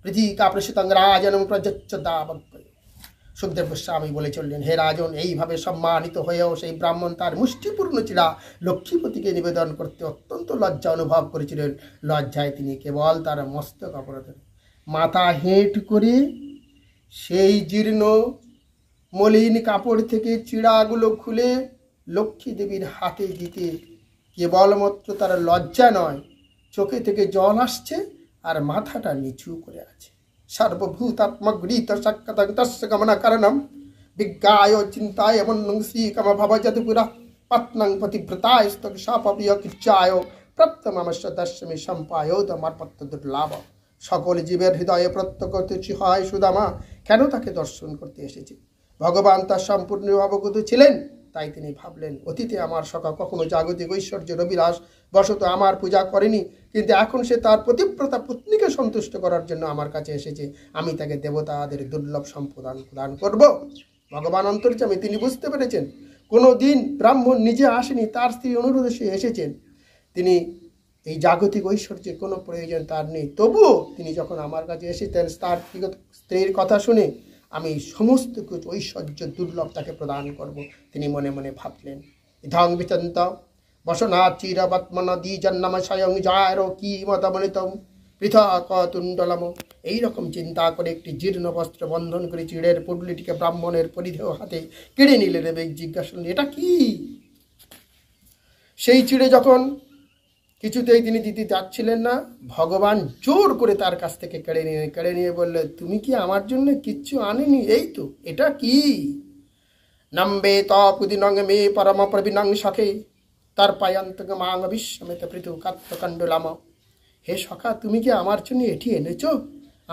পৃথিকা প্রসিতং রাজনম প্রযচ্ছ দাবক। সুখদেব গোস্বামী বলে চললেন, হে রাজন, এইভাবে সম্মানিত হয়েও সেই ব্রাহ্মণ তার মুষ্টিপূর্ণ চিড়া লক্ষ্মীপতিকে নিবেদন করতে অত্যন্ত লজ্জা অনুভব করেছিলেন। লজ্জায় তিনি কেবল তার মস্তক অপরাধে মাথা হেঁট করে সেই জীর্ণ মলিন কাপড় থেকে চিড়াগুলো খুলে লক্ষ্মী দেবীর হাতে দিতে কেবলমাত্র তার লজ্জা নয়, চোখে থেকে জল আসছে আর মাথাটা নিচু করে আছে। সর্বভূতাত্মগৃহীত সাক্ষাৎ তস্য গমন কারণম বিজ্ঞায় চিন্তায় মন্নং শ্রীকম ভবজতি পুরা পত্নং পতিব্রতায় স্তক সাপপিয় কিচ্ছায় প্রত্যমমস্য দর্শমে সম্পায়োত মারপত্য দুর্লাভ। সকল জীবের হৃদয়ে প্রত্যক্ষ হয় সুদামা কেন তাকে দর্শন করতে এসেছে। ভগবান তার সম্পূর্ণ অবগত ছিলেন, তাই তিনি ভাবলেন, অতীতে আমার সখা কখনো জাগতিক ঐশ্বর্যের অভিলাষ বশত আমার পূজা করেনি, কিন্তু এখন সে তার পতিব্রতা পত্নীকে সন্তুষ্ট করার জন্য আমার কাছে এসেছে। আমি তাকে দেবতাদের দুর্লভ সম্পদ প্রদান করব। ভগবান অন্তর্যামী, তিনি বুঝতে পেরেছেন কোনো দিন ব্রাহ্মণ নিজে আসেনি, তার স্ত্রী অনুরোধে সে এসেছেন। তিনি এই জাগতিক ঐশ্বর্যের কোনো প্রয়োজন তার নেই, তবুও তিনি যখন আমার কাছে এসেছেন, তার স্ত্রীর কথা শুনে আমি সমস্ত কিছু ঐশ্বর্য দুর্লভ তাকে প্রদান করব। তিনি মনে মনে ভাবলেন, ইধং বিচন্ত বসনা চিরবৎমন দ্বিজন্নম স্বয়ং জায়র কি মতমনিতম পৃথক তুণ্ডলম। এইরকম চিন্তা করে একটি জীর্ণ বস্ত্র বন্ধন করে চিড়ের পুডলিটিকে ব্রাহ্মণের পরিধেয় হাতে কেড়ে নিলেন এবং জিজ্ঞাসা করলেন, এটা কি? সেই চিড়ে যখন কিছুতেই তিনি দিতে যাচ্ছিলেন না, ভগবান জোর করে তার কাছ থেকে কেড়ে নিয়ে বললেন, তুমি কি আমার জন্য কিচ্ছু আনেনি? এই তো, এটা কি? নম্বে তপুদিনং মে পরম প্রবীণং সখে তার পায়ন্তক মাং বিশ্বমেত পৃথু কাত্তকাণ্ডলাম। হে সখা, তুমি কি আমার জন্য এটি এনেছ?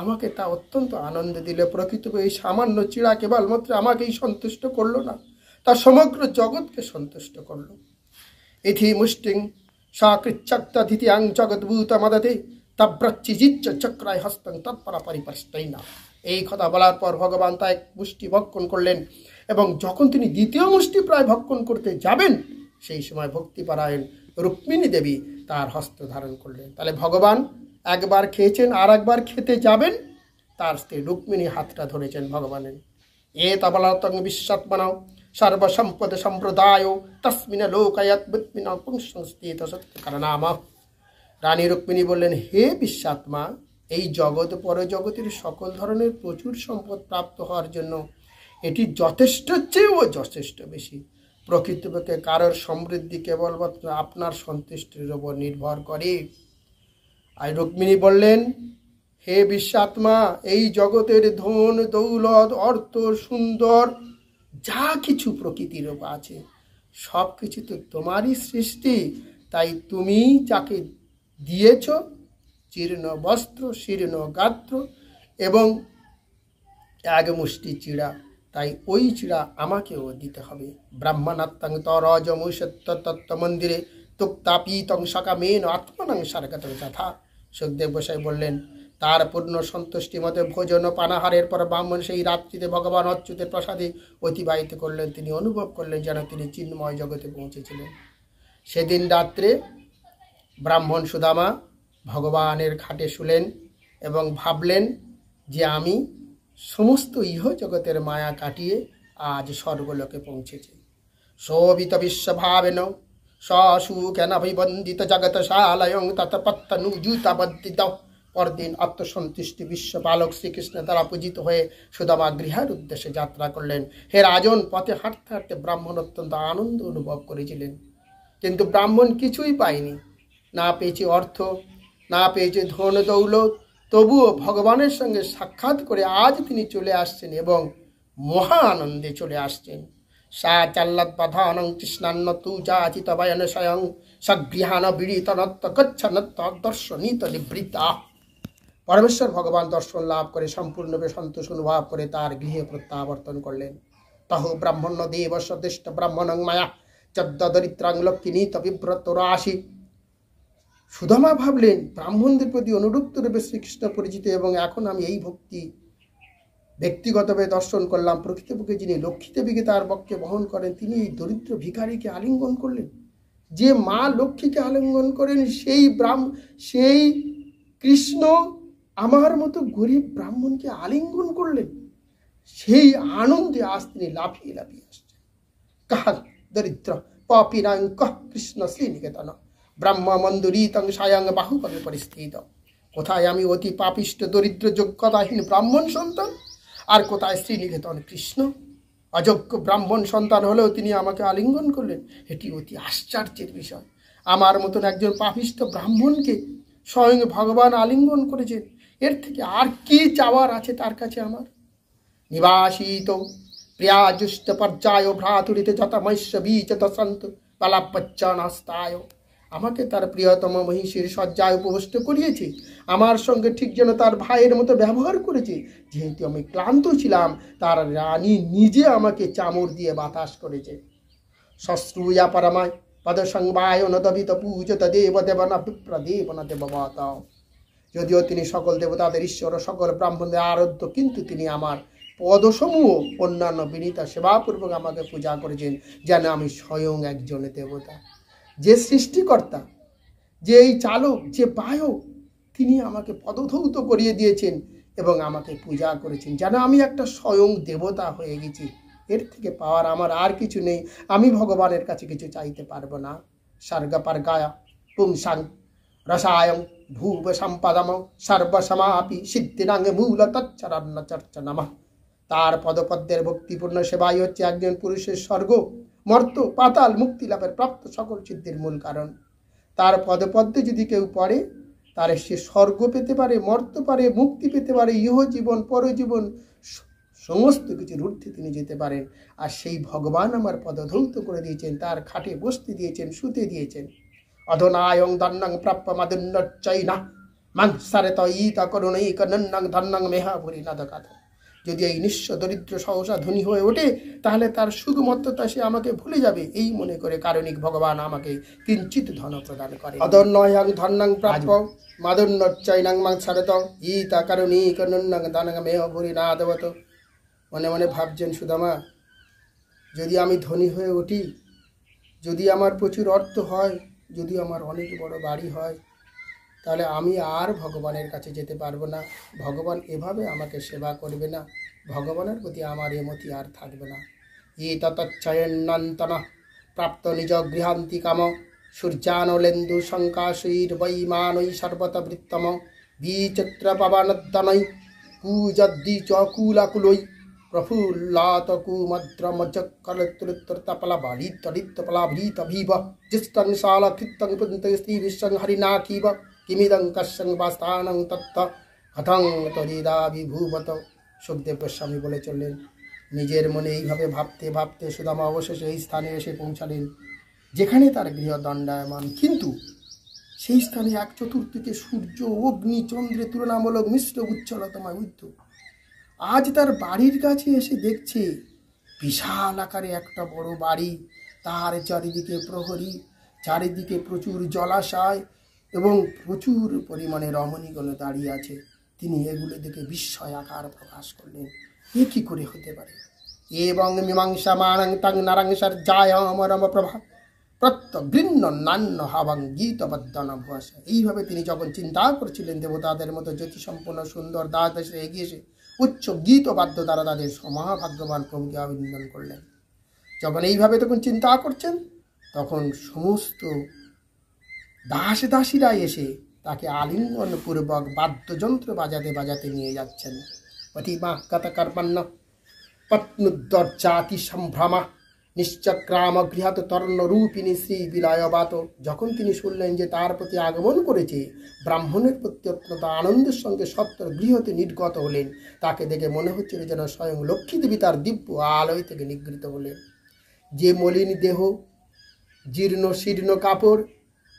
আমাকে তা অত্যন্ত আনন্দ দিলে। প্রকৃত এই সামান্য চিড়া কেবলমাত্র আমাকেই সন্তুষ্ট করলো না, তা সমগ্র জগৎকে সন্তুষ্ট করলো। ইথি মুষ্টিং সাকৃচ্ছক্তধিতিয়াং জগদ্ভূত মদতে তব্রচ্চিজিচ্চ চক্রায় হস্তং তৎপরা পরিপষ্টই না। এই কথা বলার পর ভগবান তা এক মুষ্টি ভক্ষণ করলেন, এবং যখন তিনি দ্বিতীয় মুষ্টি প্রায় ভক্ষণ করতে যাবেন, সেই সময় ভক্তিপরায়ণ রুক্মিণী দেবী তার হস্ত ধারণ করলেন। তাহলে ভগবান একবার খেয়েছেন, আর একবার খেতে যাবেন, তার স্ত্রী রুক্মিণী হাতটা ধরেছেন ভগবানের। এ তবলাতং বিশ্বাত্মনাও সর্বসম্পদ সম্প্রদায় তস্মিন লোকায়াত বুদ্ধিন পুংসংস্থিত সত্যকারণাম। রানী রুক্মিণী বললেন, হে বিশ্বাত্মা, এই জগৎ পরজগতের সকল ধরনের প্রচুর সম্পদ প্রাপ্ত হওয়ার জন্য এটি যথেষ্ট চেয়েও যথেষ্ট বেশি। প্রকৃতপক্ষে কারোর সমৃদ্ধি কেবলমাত্র আপনার সন্তুষ্টির উপর নির্ভর করে। আর রুক্মিণী বললেন, হে বিশ্বাত্মা, এই জগতের ধন দৌলত অর্থ সুন্দর যা কিছু প্রকৃতির উপর আছে, সব কিছু তো তোমারই সৃষ্টি। তাই তুমি যাকে দিয়েছ জীর্ণ বস্ত্র, শীর্ণ গাত্র এবং এক মুষ্টি চিড়া, তাই ওই চিড়া আমাকেও দিতে হবে। ব্রাহ্মণাত্মং তরজমুষত্তত্ত্ব মন্দিরে তুক্তাপীতং সকামেন আত্মনং স্বর্গতং যথা। সুখদেব গোসাই বললেন, তার পূর্ণ সন্তুষ্টি মতে ভোজন ও পানাহারের পর ব্রাহ্মণ সেই রাত্রিতে ভগবান অচ্যুতের প্রসাদে অতিবাহিত করলেন। তিনি অনুভব করলেন যেন তিনি চিন্ময় জগতে পৌঁছেছিলেন। সেদিন রাত্রে ব্রাহ্মণ সুদামা ভগবানের ঘাটে শুলেন এবং ভাবলেন যে আমি সমস্ত ইহ জগতের মায়া কাটিয়ে আজ স্বর্গলোকে পৌঁছেছি। শোভিত বিশ্বভাবেন সুখেন অভিবন্দিত জগৎশালয়ং তৎপত্তনুজুতবদ্দিত। পরদিন আত্মসন্তুষ্টি বিশ্বপালক শ্রীকৃষ্ণ দ্বারা পূজিত হয়ে সুদামা গৃহের উদ্দেশ্যে যাত্রা করলেন। হে রাজন, পথে হাঁটতে হাঁটতে ব্রাহ্মণ অত্যন্ত আনন্দ অনুভব করেছিলেন, কিন্তু ব্রাহ্মণ কিছুই পায়নি। না পেয়েছে অর্থ, না পেয়েছে ধন দৌলত, তবুও ভগবানের সঙ্গে সাক্ষাৎ করে আজ তিনি চলে আসছেন এবং মহা আনন্দে চলে আসছেন। সা চাল্লাদ বাধানং কৃষ্ণান্ন তু চাচিত বয়ন স্বয়ং সগৃহান বিড়িতনত্ত গচ্ছনত্ত দর্শনীত নিবৃত্তা। পরমেশ্বর ভগবান দর্শন লাভ করে সম্পূর্ণভাবে সন্তোষ অনুভব করে তার গৃহে প্রত্যাবর্তন করলেন। তহ ব্রাহ্মণ্য দেব সদিষ্ট ব্রাহ্মণং মায়া চদ্দ দরিদ্রাং লক্ষ্মীনীত বিব্রত রাশি। সুদামা ভাবলেন, ব্রাহ্মণদের প্রতি অনুরক্ত রূপে শ্রীকৃষ্ণ পরিচিত এবং এখন আমি এই ভক্তি ব্যক্তিগতভাবে দর্শন করলাম। প্রকৃতপক্ষে যিনি লক্ষ্মী দেবীকে তার বক্ষে বহন করেন, তিনি এই দরিদ্র ভিখারীকে আলিঙ্গন করলেন। যে মা লক্ষ্মীকে আলিঙ্গন করেন সেই কৃষ্ণ আমার মতো গরিব ব্রাহ্মণকে আলিঙ্গন করলেন। সেই আনন্দে আজ তিনি লাফিয়ে লাফিয়ে আসছেন। কাহ দরিদ্র পাপিনাং কহ কৃষ্ণ শ্রীনিকেতন ব্রহ্ম মন্দুরিতং সায়ং বাহুপদে পরিস্থিত। কোথায় আমি অতি পাপিষ্ট দরিদ্র যোগ্যতাহীন ব্রাহ্মণ সন্তান, আর কোথায় শ্রীনিকেতন কৃষ্ণ। অযোগ্য ব্রাহ্মণ সন্তান হলেও তিনি আমাকে আলিঙ্গন করলেন। এটি অতি আশ্চর্যের বিষয়। আমার মতন একজন পাপিষ্ট ব্রাহ্মণকে স্বয়ং ভগবান আলিঙ্গন করেছেন। এর থেকে আর কি চাওয়ার আছে তার কাছে আমার? নিবাসিত প্রিয়াজুষ্ট পর্যায় ভ্রাতুরিতে যতমৈশ্য বীচ দশন্ত পালাপচ্চানাস্তায়। আমাকে তার প্রিয়তম মহিষীর শয্যায় উপবিষ্ট করিয়েছে। আমার সঙ্গে ঠিক যেন তার ভাইয়ের মতো ব্যবহার করেছে। যেহেতু আমি ক্লান্ত ছিলাম, তার রানী নিজে আমাকে চামড় দিয়ে বাতাস করেছে। শশ্রুয়া পরমায় পদসংবায় নদবিত পূজত দেব দেবনা বিপ্রদেবনা দেববত। যদিও তিনি সকল দেবতাদের ঈশ্বর ও সকল ব্রাহ্মণদের আরাধ্য, কিন্তু তিনি আমার পদসমূহ অন্যান্য বিনীত সেবাপূর্বক আমাকে পূজা করেছেন যেন আমি স্বয়ং একজন দেবতা। যে সৃষ্টিকর্তা, যে এই চালক, যে বাহক, তিনি আমাকে পদধৌত করিয়ে দিয়েছেন এবং আমাকে পূজা করেছেন যেন আমি একটা স্বয়ং দেবতা হয়ে গেছি। এর থেকে পাওয়ার আমার আর কিছু নেই। আমি ভগবানের কাছে কিছু চাইতে পারবো না। স্বর্গপার্গায় পুংসাং রসায়ং ভূব সম্পদম সর্বসমাপি সিদ্ধিরাঙ্গে মূল তচ্চরণ চর্চা নমঃ। তার পদপদ্মের ভক্তিপূর্ণ সেবাই হচ্ছে একজন পুরুষের স্বর্গ, মর্ত, পাতাল, মুক্তি লাভের প্রাপ্ত সকল সিদ্ধির মূল কারণ। তার পদপদ্মে যদি কেউ পড়ে, তার সে স্বর্গ পেতে পারে, মর্ত পারে, মুক্তি পেতে পারে, ইহ জীবন পরজীবন সমস্ত কিছুর ঊর্ধ্বে তিনি যেতে পারেন। আর সেই ভগবান আমার পদধৌত করে দিয়েছেন, তার খাটে বসতে দিয়েছেন, শুতে দিয়েছেন। অধনায়ং ধন্যং প্রাপ্য মাদুন্নচ্চৈনা মাংসারেত ইত করুণৈক নন্নং ধন্যং মেহাভুরি নাদকাত। যদি এই নিঃস্ব দরিদ্র সহসা ধনী হয়ে ওঠে, তাহলে তার সুগমত্ততা সে আমাকে ভুলে যাবে। এই মনে করে কারণিক ভগবান আমাকে কিঞ্চিত ধন প্রদান করে। অধন্যয়ং ধন্যং প্রাপ্য মাদুন্নচ্চৈনং মাংসারেত ইত করুণৈক নন্নং ধন্যং মেহাভুরি নাদবত। মনে মনে ভাবছেন সুদামা, যদি আমি ধনী হয়ে উঠি, যদি আমার প্রচুর অর্থ হয়, যদি আমার অনেক বড় বাড়ি হয়, তাহলে আমি আর ভগবানের কাছে যেতে পারবো না। ভগবান এভাবে আমাকে সেবা করবে না। ভগবানের প্রতি আমার এমতি আর থাকবে না। ই ততচ্ছয়ন্নন্তন প্রাপ্ত নিজ গৃহান্তি কাম সূর্যানলেন্দু শঙ্কাশৈর বৈমানৈ সর্বত বৃত্তম বিচিত্র পবনদ্দনৈ কুজদ্দি চকুলাকুলৈ প্রফুল্লাত কুমদ্রমচকলতৃতপলা বালিতরিতপলা ভীত ভীব জিষ্টং শালা কৃতং পুন্তং শ্রী বিশ্বং হরিনাকিব কিমিদং কশ্যং বাস্তানং তত্ত কথং তরিদা বিভূবত। সুখদেব গোস্বামী বলে চললেন। নিজের মনে এইভাবে ভাবতে ভাবতে সুদামা অবশেষে এই স্থানে এসে পৌঁছালেন যেখানে তার গৃহ দণ্ডায়মান, কিন্তু সেই স্থানে এক চতুর্দিকে সূর্য, অগ্নি, চন্দ্রে তুলনামূলক মিশ্র উজ্জ্বলতময় উদ্যোগ। আজ তার বাড়ির কাছে এসে দেখছে বিশাল আকারে একটা বড় বাড়ি, তার চারিদিকে প্রহরী, চারিদিকে প্রচুর জলাশয় এবং প্রচুর পরিমাণে রমণীগণ দাঁড়িয়ে আছে। তিনি এগুলো দেখে বিস্ময় আকার প্রকাশ করলেন, এ কি করে হতে পারে। এবং মীমাংসা মানং তাং নারাংসার যায় অমরম প্রভা প্রত্যগৃহ্ণ নান্য হাবাং গীতবদ্ধন ভুয়াশা। এইভাবে তিনি যখন চিন্তা করছিলেন, দেবতাদের মতো জ্যোতিসম্পন্ন সুন্দর দাস দেশে এগিয়ে এসে উচ্চ গীতবাদ্য দ্বারা তাদের মহাভাগ্যবান প্রভুকে অভিনন্দন করলেন। যখন এইভাবে তখন চিন্তা করছেন, তখন সমস্ত দাস দাসীরা এসে তাকে আলিঙ্গন পূর্বক বাদ্যযন্ত্র বাজাতে বাজাতে নিয়ে যাচ্ছেন। পতিমা কতকর্মণ্য পত্নুদ্দর্জাতি সম্ভ্রমা নিশ্চক্রাম গৃহাত তর্ণরূপিণী শ্রী বিলায়বাত। যখন তিনি শুনলেন যে তার প্রতি আগমন করেছে, ব্রাহ্মণের প্রতি অত্যন্ত আনন্দের সঙ্গে সত্তর গৃহতে নির্গত হলেন। তাকে দেখে মনে হচ্ছিল যেন স্বয়ং লক্ষ্মী দেবী তার দিব্য আলোয় থেকে নিগৃহীত হলেন। যে মলিন দেহ, জীর্ণ শীর্ণ কাপড়,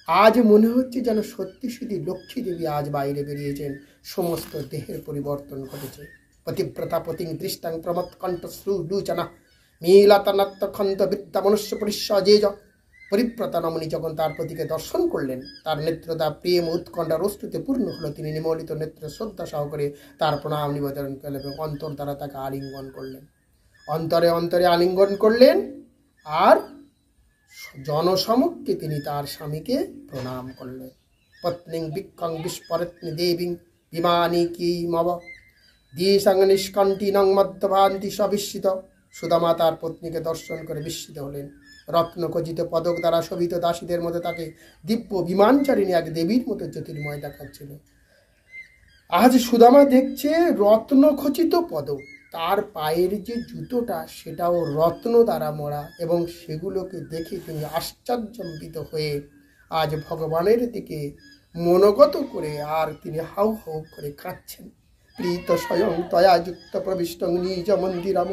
আজ মনে হচ্ছে যেন সত্যি সত্যি লক্ষ্মী দেবী আজ বাইরে বেরিয়েছেন। সমস্ত দেহের পরিবর্তন ঘটেছে। পতিব্রতা পতিং দৃষ্টাং প্রমৎকণ্ঠশ্রু লুচনা নীলাতনাত্ম খন্ত বিদ্যা মনুষ্য পরিস্যজেজ। পরিব্রতা রমণী যখন তার পতিকে দর্শন করলেন, তার নেত্রতা প্রেম উৎকণ্ঠার অশ্রুতে পূর্ণ হলো। তিনি নিমলিত নেত্রে শ্রদ্ধা সহকারে তার প্রণাম নিবেদন করলেন এবং অন্তর দ্বারা তাকে আলিঙ্গন করলেন। অন্তরে অন্তরে আলিঙ্গন করলেন আর জনসমক্ষে তিনি তার স্বামীকে প্রণাম করলেন। পত্নীং বিক্ষং বিস্ফরত্নী দেবীং বিমানী কি মব দিশাং নিষ্কণ্ঠিনং মধ্যভান্তি সবিস্মিত। সুদামা তার পত্নীকে দর্শন করে বিস্মিত হলেন। রত্নখচিত পদক দ্বারা শোভিত দাসীদের মধ্যে তাকে দিব্য বিমানচারিণী এক দেবীর মতো জ্যোতির্ময় দেখাচ্ছিল। আজ সুদামা দেখছে রত্নখচিত পদক, তার পায়ের যে জুতোটা সেটাও রত্ন দ্বারা মোড়া, এবং সেগুলোকে দেখে তিনি আশ্চর্যম্বিত হয়ে আজ ভগবানের দিকে মনোগত করে আর তিনি হাউ হাউ করে কাঁদছেন। প্রীত স্বয়ং তয়া যুক্ত প্রবিষ্ট নিজ মন্দিরম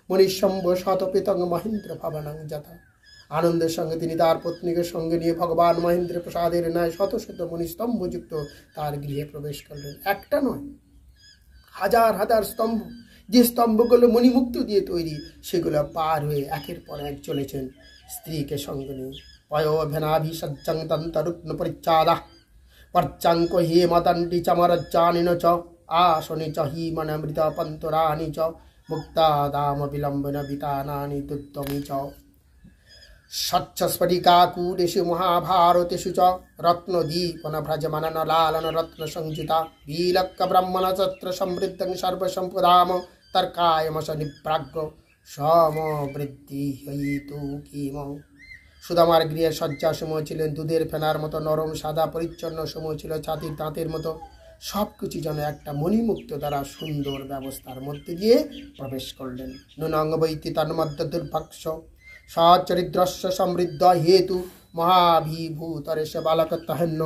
মণিশম্ভ শতপেতং মহেন্দ্র ভাবনাং যথা। আনন্দের সঙ্গে তিনি তার পত্নীকে সঙ্গে নিয়ে ভগবান মহেন্দ্র প্রসাদের ন্যায় শত শত মণিস্তম্ভযুক্ত তার গৃহে প্রবেশ করলেন। একটা নয়, হাজার হাজার স্তম্ভ, যে স্তম্ভগুলো মণিমুক্ত দিয়ে তৈরি, সেগুলো পার হয়ে একের পর এক চলেছেন স্ত্রীকে সঙ্গে নিয়ে। পয়োভেনাভিসজ্জং দন্তরুগ্ন পরিচ্ছাদা পর্যাঙ্ক হে মদণ্ডি চমরজ্জানিন চ আসনি চ হিমনমৃত পন্তরানি চ মুক্তা দাম বিলম্বন বিতানানি দুদ্দমি চ স্বচ্ছস্ফটিকাকুটেষু মহাভারতেষু চ রত্নদীপন ভ্রজমানন লালন রত্ন সংযুতা বিলক্ক ব্রহ্মণ ছত্র সমৃদ্ধং সর্বসম্পদাম তর্কায়মস নিপ্রাজ্ঞ সমবৃদ্ধি হইতু কিম। সুদামার গৃহের শয্যা সমূহ ছিলেন দুধের ফেনার মতো নরম, সাদা পরিচ্ছন্ন সমূহ ছিল ছাতির দাঁতের মতো। সব কিছু যেন একটা মণিমুক্ত দ্বারা সুন্দর ব্যবস্থার মধ্যে দিয়ে প্রবেশ করলেন। নুনঙ্গ বৈতি তন্মধ্য দুর্ভাক্ষ সচরিদ্রস্য সমৃদ্ধ হেতু মহাভিভূতরেশ বালকত্বহেন্য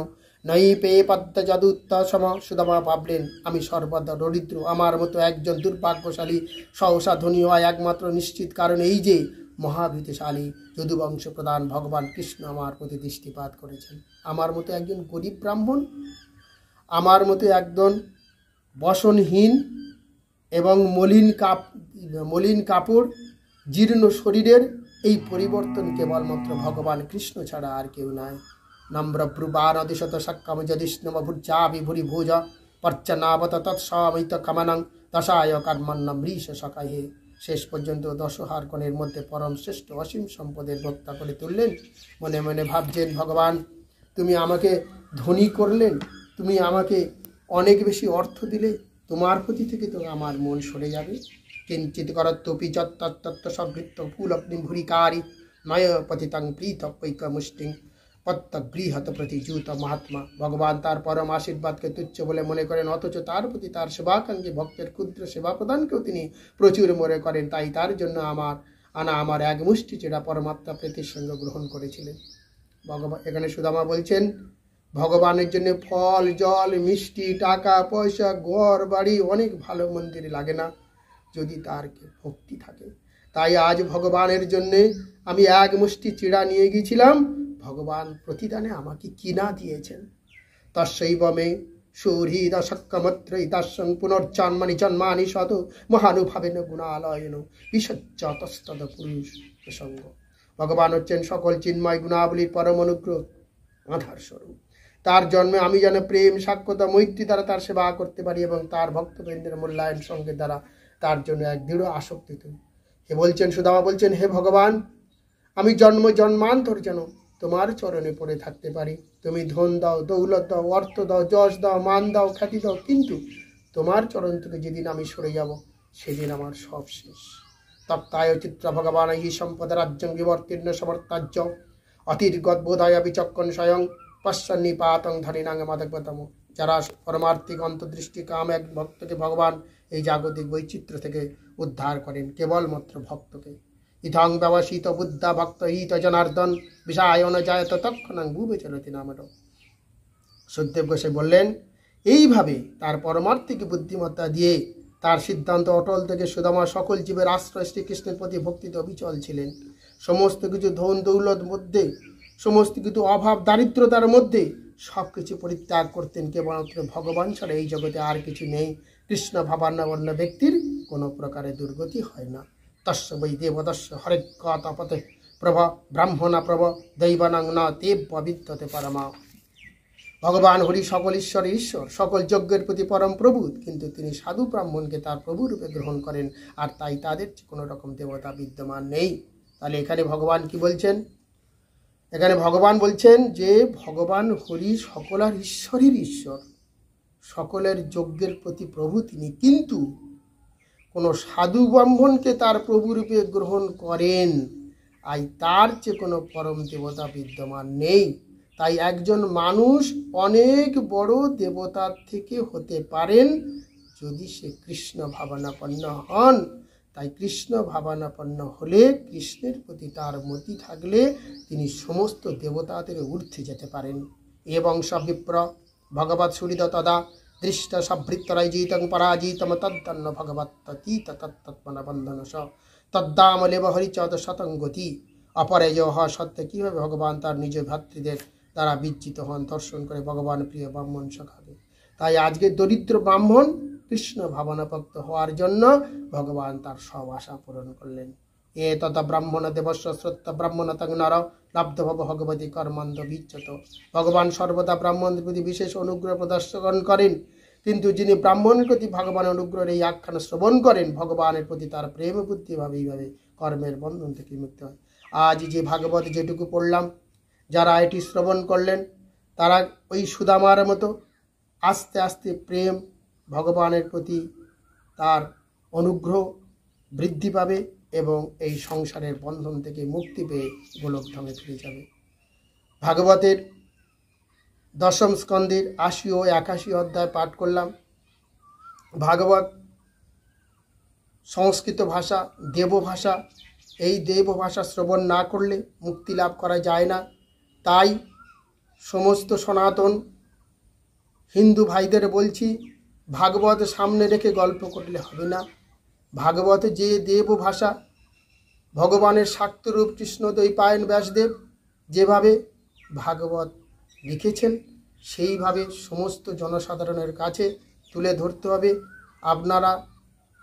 নৈপে পদ্ম যদুত্তম। সুদামা ভাবলেন, আমি সর্বদা দরিদ্র, আমার মতো একজন দুর্ভাগ্যশালী সহসা ধনী হয় একমাত্র নিশ্চিত কারণ এই যে মহাভীতশালী যদুবংশ প্রধান ভগবান কৃষ্ণ আমার প্রতি দৃষ্টিপাত করেছেন। আমার মতো একজন গরিব ব্রাহ্মণ, আমার মতো একজন বসনহীন এবং মলিন কাপড়, জীর্ণ শরীরের এই পরিবর্তন কেবলমাত্র ভগবান কৃষ্ণ ছাড়া আর কেউ নাই। নম্র ব্রুবানদিশত সক্ষম যদিষ্ণম ভুজা বিভুরি ভোজ পর্চনাবত তৎসমিত কামানং দশায় কর্মণ্য মৃষ সকাহে। শেষ পর্যন্ত দশহারগণের মধ্যে পরম শ্রেষ্ঠ অসীম সম্পদের বক্তা করে তুললেন। মনে মনে ভাবছেন, ভগবান তুমি আমাকে ধনী করলেন, তুমি আমাকে অনেক বেশি অর্থ দিলে, তোমার প্রতি থেকে তো আমার মন সরে যাবে। কিঞ্চিত করত্তপি যত্তত্তত্ত সংহৃত্ত ফুলগ্নি ভুরিকারি নয় পতিতং পৃথক ঐক্যমুষ্টিং পত্তগৃহত প্রতিযুত মহাত্মা। ভগবান তার পরম আশীর্বাদকে তুচ্ছ বলে মনে করেন, অথচ তার প্রতি তার সেবাকাঙ্ক্ষী ভক্তের ক্ষুদ্র সেবা প্রদানকেও তিনি প্রচুর মনে করেন। তাই তার জন্য আমার এক মুষ্টি চেরা পরমাত্মা প্রীতির সঙ্গে গ্রহণ করেছিলেন। ভগবান এখানে সুদামা বলছেন, ভগবানের জন্য ফল, জল, মিষ্টি, টাকা পয়সা, ঘর বাড়ি, অনেক ভালো মন্দিরে লাগে না যদি তার ভক্তি থাকে। তাই আজ ভগবানের জন্যে আমি এক মুষ্টি চিড়া নিয়ে গিয়েছিলাম, ভগবান প্রতিদানে আমাকে কিনা দিয়েছেন। তস্যৈব মে সুহৃদ সক্ষমত্রৈ দর্শন পুনর্জন্মানি জন্মানি শত মহানুভাবেন গুণালয়ন বিসজ্জতস্তদ পুরুষ প্রসঙ্গ। ভগবান হচ্ছেন সকল চিন্ময় গুণাবলীর পরম অনুগ্রহ আধার স্বরূপ। তার জন্মে আমি যেন প্রেম সাক্ষ্যতা মৈত্রী দ্বারা তার সেবা করতে পারি এবং তার ভক্তবৃন্দের মূল্যায়ন সঙ্গে দ্বারা তার জন্য এক দৃঢ় আসক্তি তৈরি। হে বলছেন, সুদামা বলছেন, হে ভগবান, আমি জন্ম জন্মান্তর যেন তোমার চরণে পড়ে থাকতে পারি। তুমি ধন দাও, দৌলত দাও, অর্থ দাও, যশ দাও, মান দাও, খ্যাতি দাও, কিন্তু তোমার চরণ থেকে যেদিন আমি সরে যাব সেদিন আমার সব শেষ। তপ্তায় চিত্র ভগবান ই সম্পদ রাজ্যং বিবর্তীর্ণ সমর্তাজ্য অতির্গত বোধায় বিচক্ষণ স্বয়ং পশ্চন্নিপাতং ধরিনাং মাদকতম। যারা পরমার্থিক অন্তর্দৃষ্টি কাম এক ভক্তকে ভগবান এই জাগতিক বৈচিত্র্য থেকে উদ্ধার করেন, কেবলমাত্র ভক্তকে। ইথং ব্যবসিত বুদ্ধা ভক্ত হিত জনার্দন বিষায়ন জায়ত তৎক্ষণাং ভুবে চলতি নামর। সুখদেব গোসাই বললেন, এইভাবে তার পরমার্থিক বুদ্ধিমত্তা দিয়ে তার সিদ্ধান্ত অটল থেকে সুদামা সকল জীবের আশ্রয় শ্রীকৃষ্ণের প্রতি ভক্তিতে অবিচল ছিলেন। সমস্ত কিছু ধন দৌলত মধ্যে, সমস্ত কিছু অভাব দারিদ্রতার মধ্যে সব কিছু পরিত্যাগ করতেন। কেবলমাত্র ভগবান ছাড়া এই জগতে আর কিছু নেই। কৃষ্ণ ভাবান্নবর্ণ ব্যক্তির কোনো প্রকারে দুর্গতি হয় না। তস্য বৈ দেবদস্য হরেকপতে প্রভ ব্রাহ্মণা প্রভ দৈবানাং না দেব বিদ্যতে পরমা। ভগবান হরি সকল ঈশ্বরের ঈশ্বর, সকল যজ্ঞের প্রতি পরম প্রভু, কিন্তু তিনি সাধু ব্রাহ্মণকে তার প্রভু রূপে গ্রহণ করেন, আর তাই তাদের কোনো রকম দেবতা বিদ্যমান নেই। তাহলে এখানে ভগবান কি বলছেন? এখানে ভগবান বলছেন যে ভগবান হরি সকলার ঈশ্বরের ঈশ্বর, সকলের যজ্ঞের প্রতি প্রভু তিনি, কিন্তু কোনো সাধু ব্রাহ্মণকে তার প্রভু রূপে গ্রহণ করেন, আর তার চেয়ে কোনো পরম দেবতা বিদ্যমান নেই। তাই একজন মানুষ অনেক বড় দেবতার থেকে হতে পারেন যদি সে কৃষ্ণ ভাবনাপন্ন হন। তাই কৃষ্ণ ভাবনাপন্ন হলে, কৃষ্ণের প্রতি তার মতি থাকলে তিনি সমস্ত দেবতাদের ঊর্ধ্বে যেতে পারেন। এবং সবিপ্র ভগবৎ সুহৃদ তদা দৃষ্ট সভৃত্তরাজিতং পরাজিতম তদ্দন্ন ভগবত্তীত তত্তৎমনা বন্ধন স তদ্দামলেব হরিচদ শতঙ্গতি। অপরাজয় হওয়া সত্ত্বে কীভাবে ভগবান তার নিজ ভ্রাতৃদের দ্বারা বিজ্জিত হন, দর্শন করে ভগবান প্রিয় ব্রাহ্মণ সখাবে। তাই আজকে দরিদ্র ব্রাহ্মণ কৃষ্ণ ভাবনাভক্ত হওয়ার জন্য ভগবান তার সব আশা পূরণ করলেন। এ তথা ব্রাহ্মণ দেবস্ব শ্রদ্ধ ব্রাহ্মণ তং নর লব্ধভব ভগবতী কর্মান্ধ বিচ্যত। ভগবান সর্বদা ব্রাহ্মণদের প্রতি বিশেষ অনুগ্রহ প্রদর্শন করেন, কিন্তু যিনি ব্রাহ্মণের প্রতি ভগবানের অনুগ্রহের এই আখ্যান শ্রবণ করেন, ভগবানের প্রতি তার প্রেম বুদ্ধি ভাবে এইভাবে কর্মের বন্ধন থেকে মুক্ত হয়। আজ যে ভাগবত যেটুকু পড়লাম, যারা এটি শ্রবণ করলেন তারা ওই সুদামার মতো আস্তে আস্তে প্রেম ভগবানের প্রতি তার অনুগ্রহ বৃদ্ধি পাবে এবং এই সংসারের বন্ধন থেকে মুক্তি পেয়ে গোলকধামে ফিরে যাবে। ভাগবতের দশম স্কন্ধের ৮০ ও ৮১ অধ্যায় পাঠ করলাম। ভাগবত সংস্কৃত ভাষা, দেবভাষা। এই দেবভাষা শ্রবণ না করলে মুক্তি লাভ করা যায় না। তাই সমস্ত সনাতন হিন্দু ভাইদের বলছি, ভাগবত সামনে রেখে গল্প করলে হবে না। ভাগবত যে দেবভাষা, ভগবানের শাক্তরূপ কৃষ্ণদ্বৈপায়ন ব্যাসদেব যেভাবে ভাগবত লিখেছেন সেইভাবে সমস্ত জনসাধারণের কাছে তুলে ধরতে হবে। আপনারা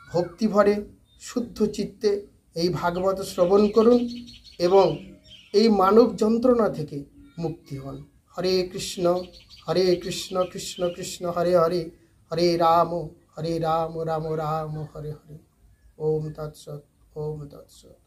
ভক্তিভরে শুদ্ধ চিত্তে এই ভাগবত শ্রবণ করুন এবং এই মানব যন্ত্রণা থেকে মুক্তি হন। হরে কৃষ্ণ কৃষ্ণ কৃষ্ণ হরে হরে, হরে রাম রাম রাম হরে হরে। ওম তৎসৎ, ওম তৎসৎ।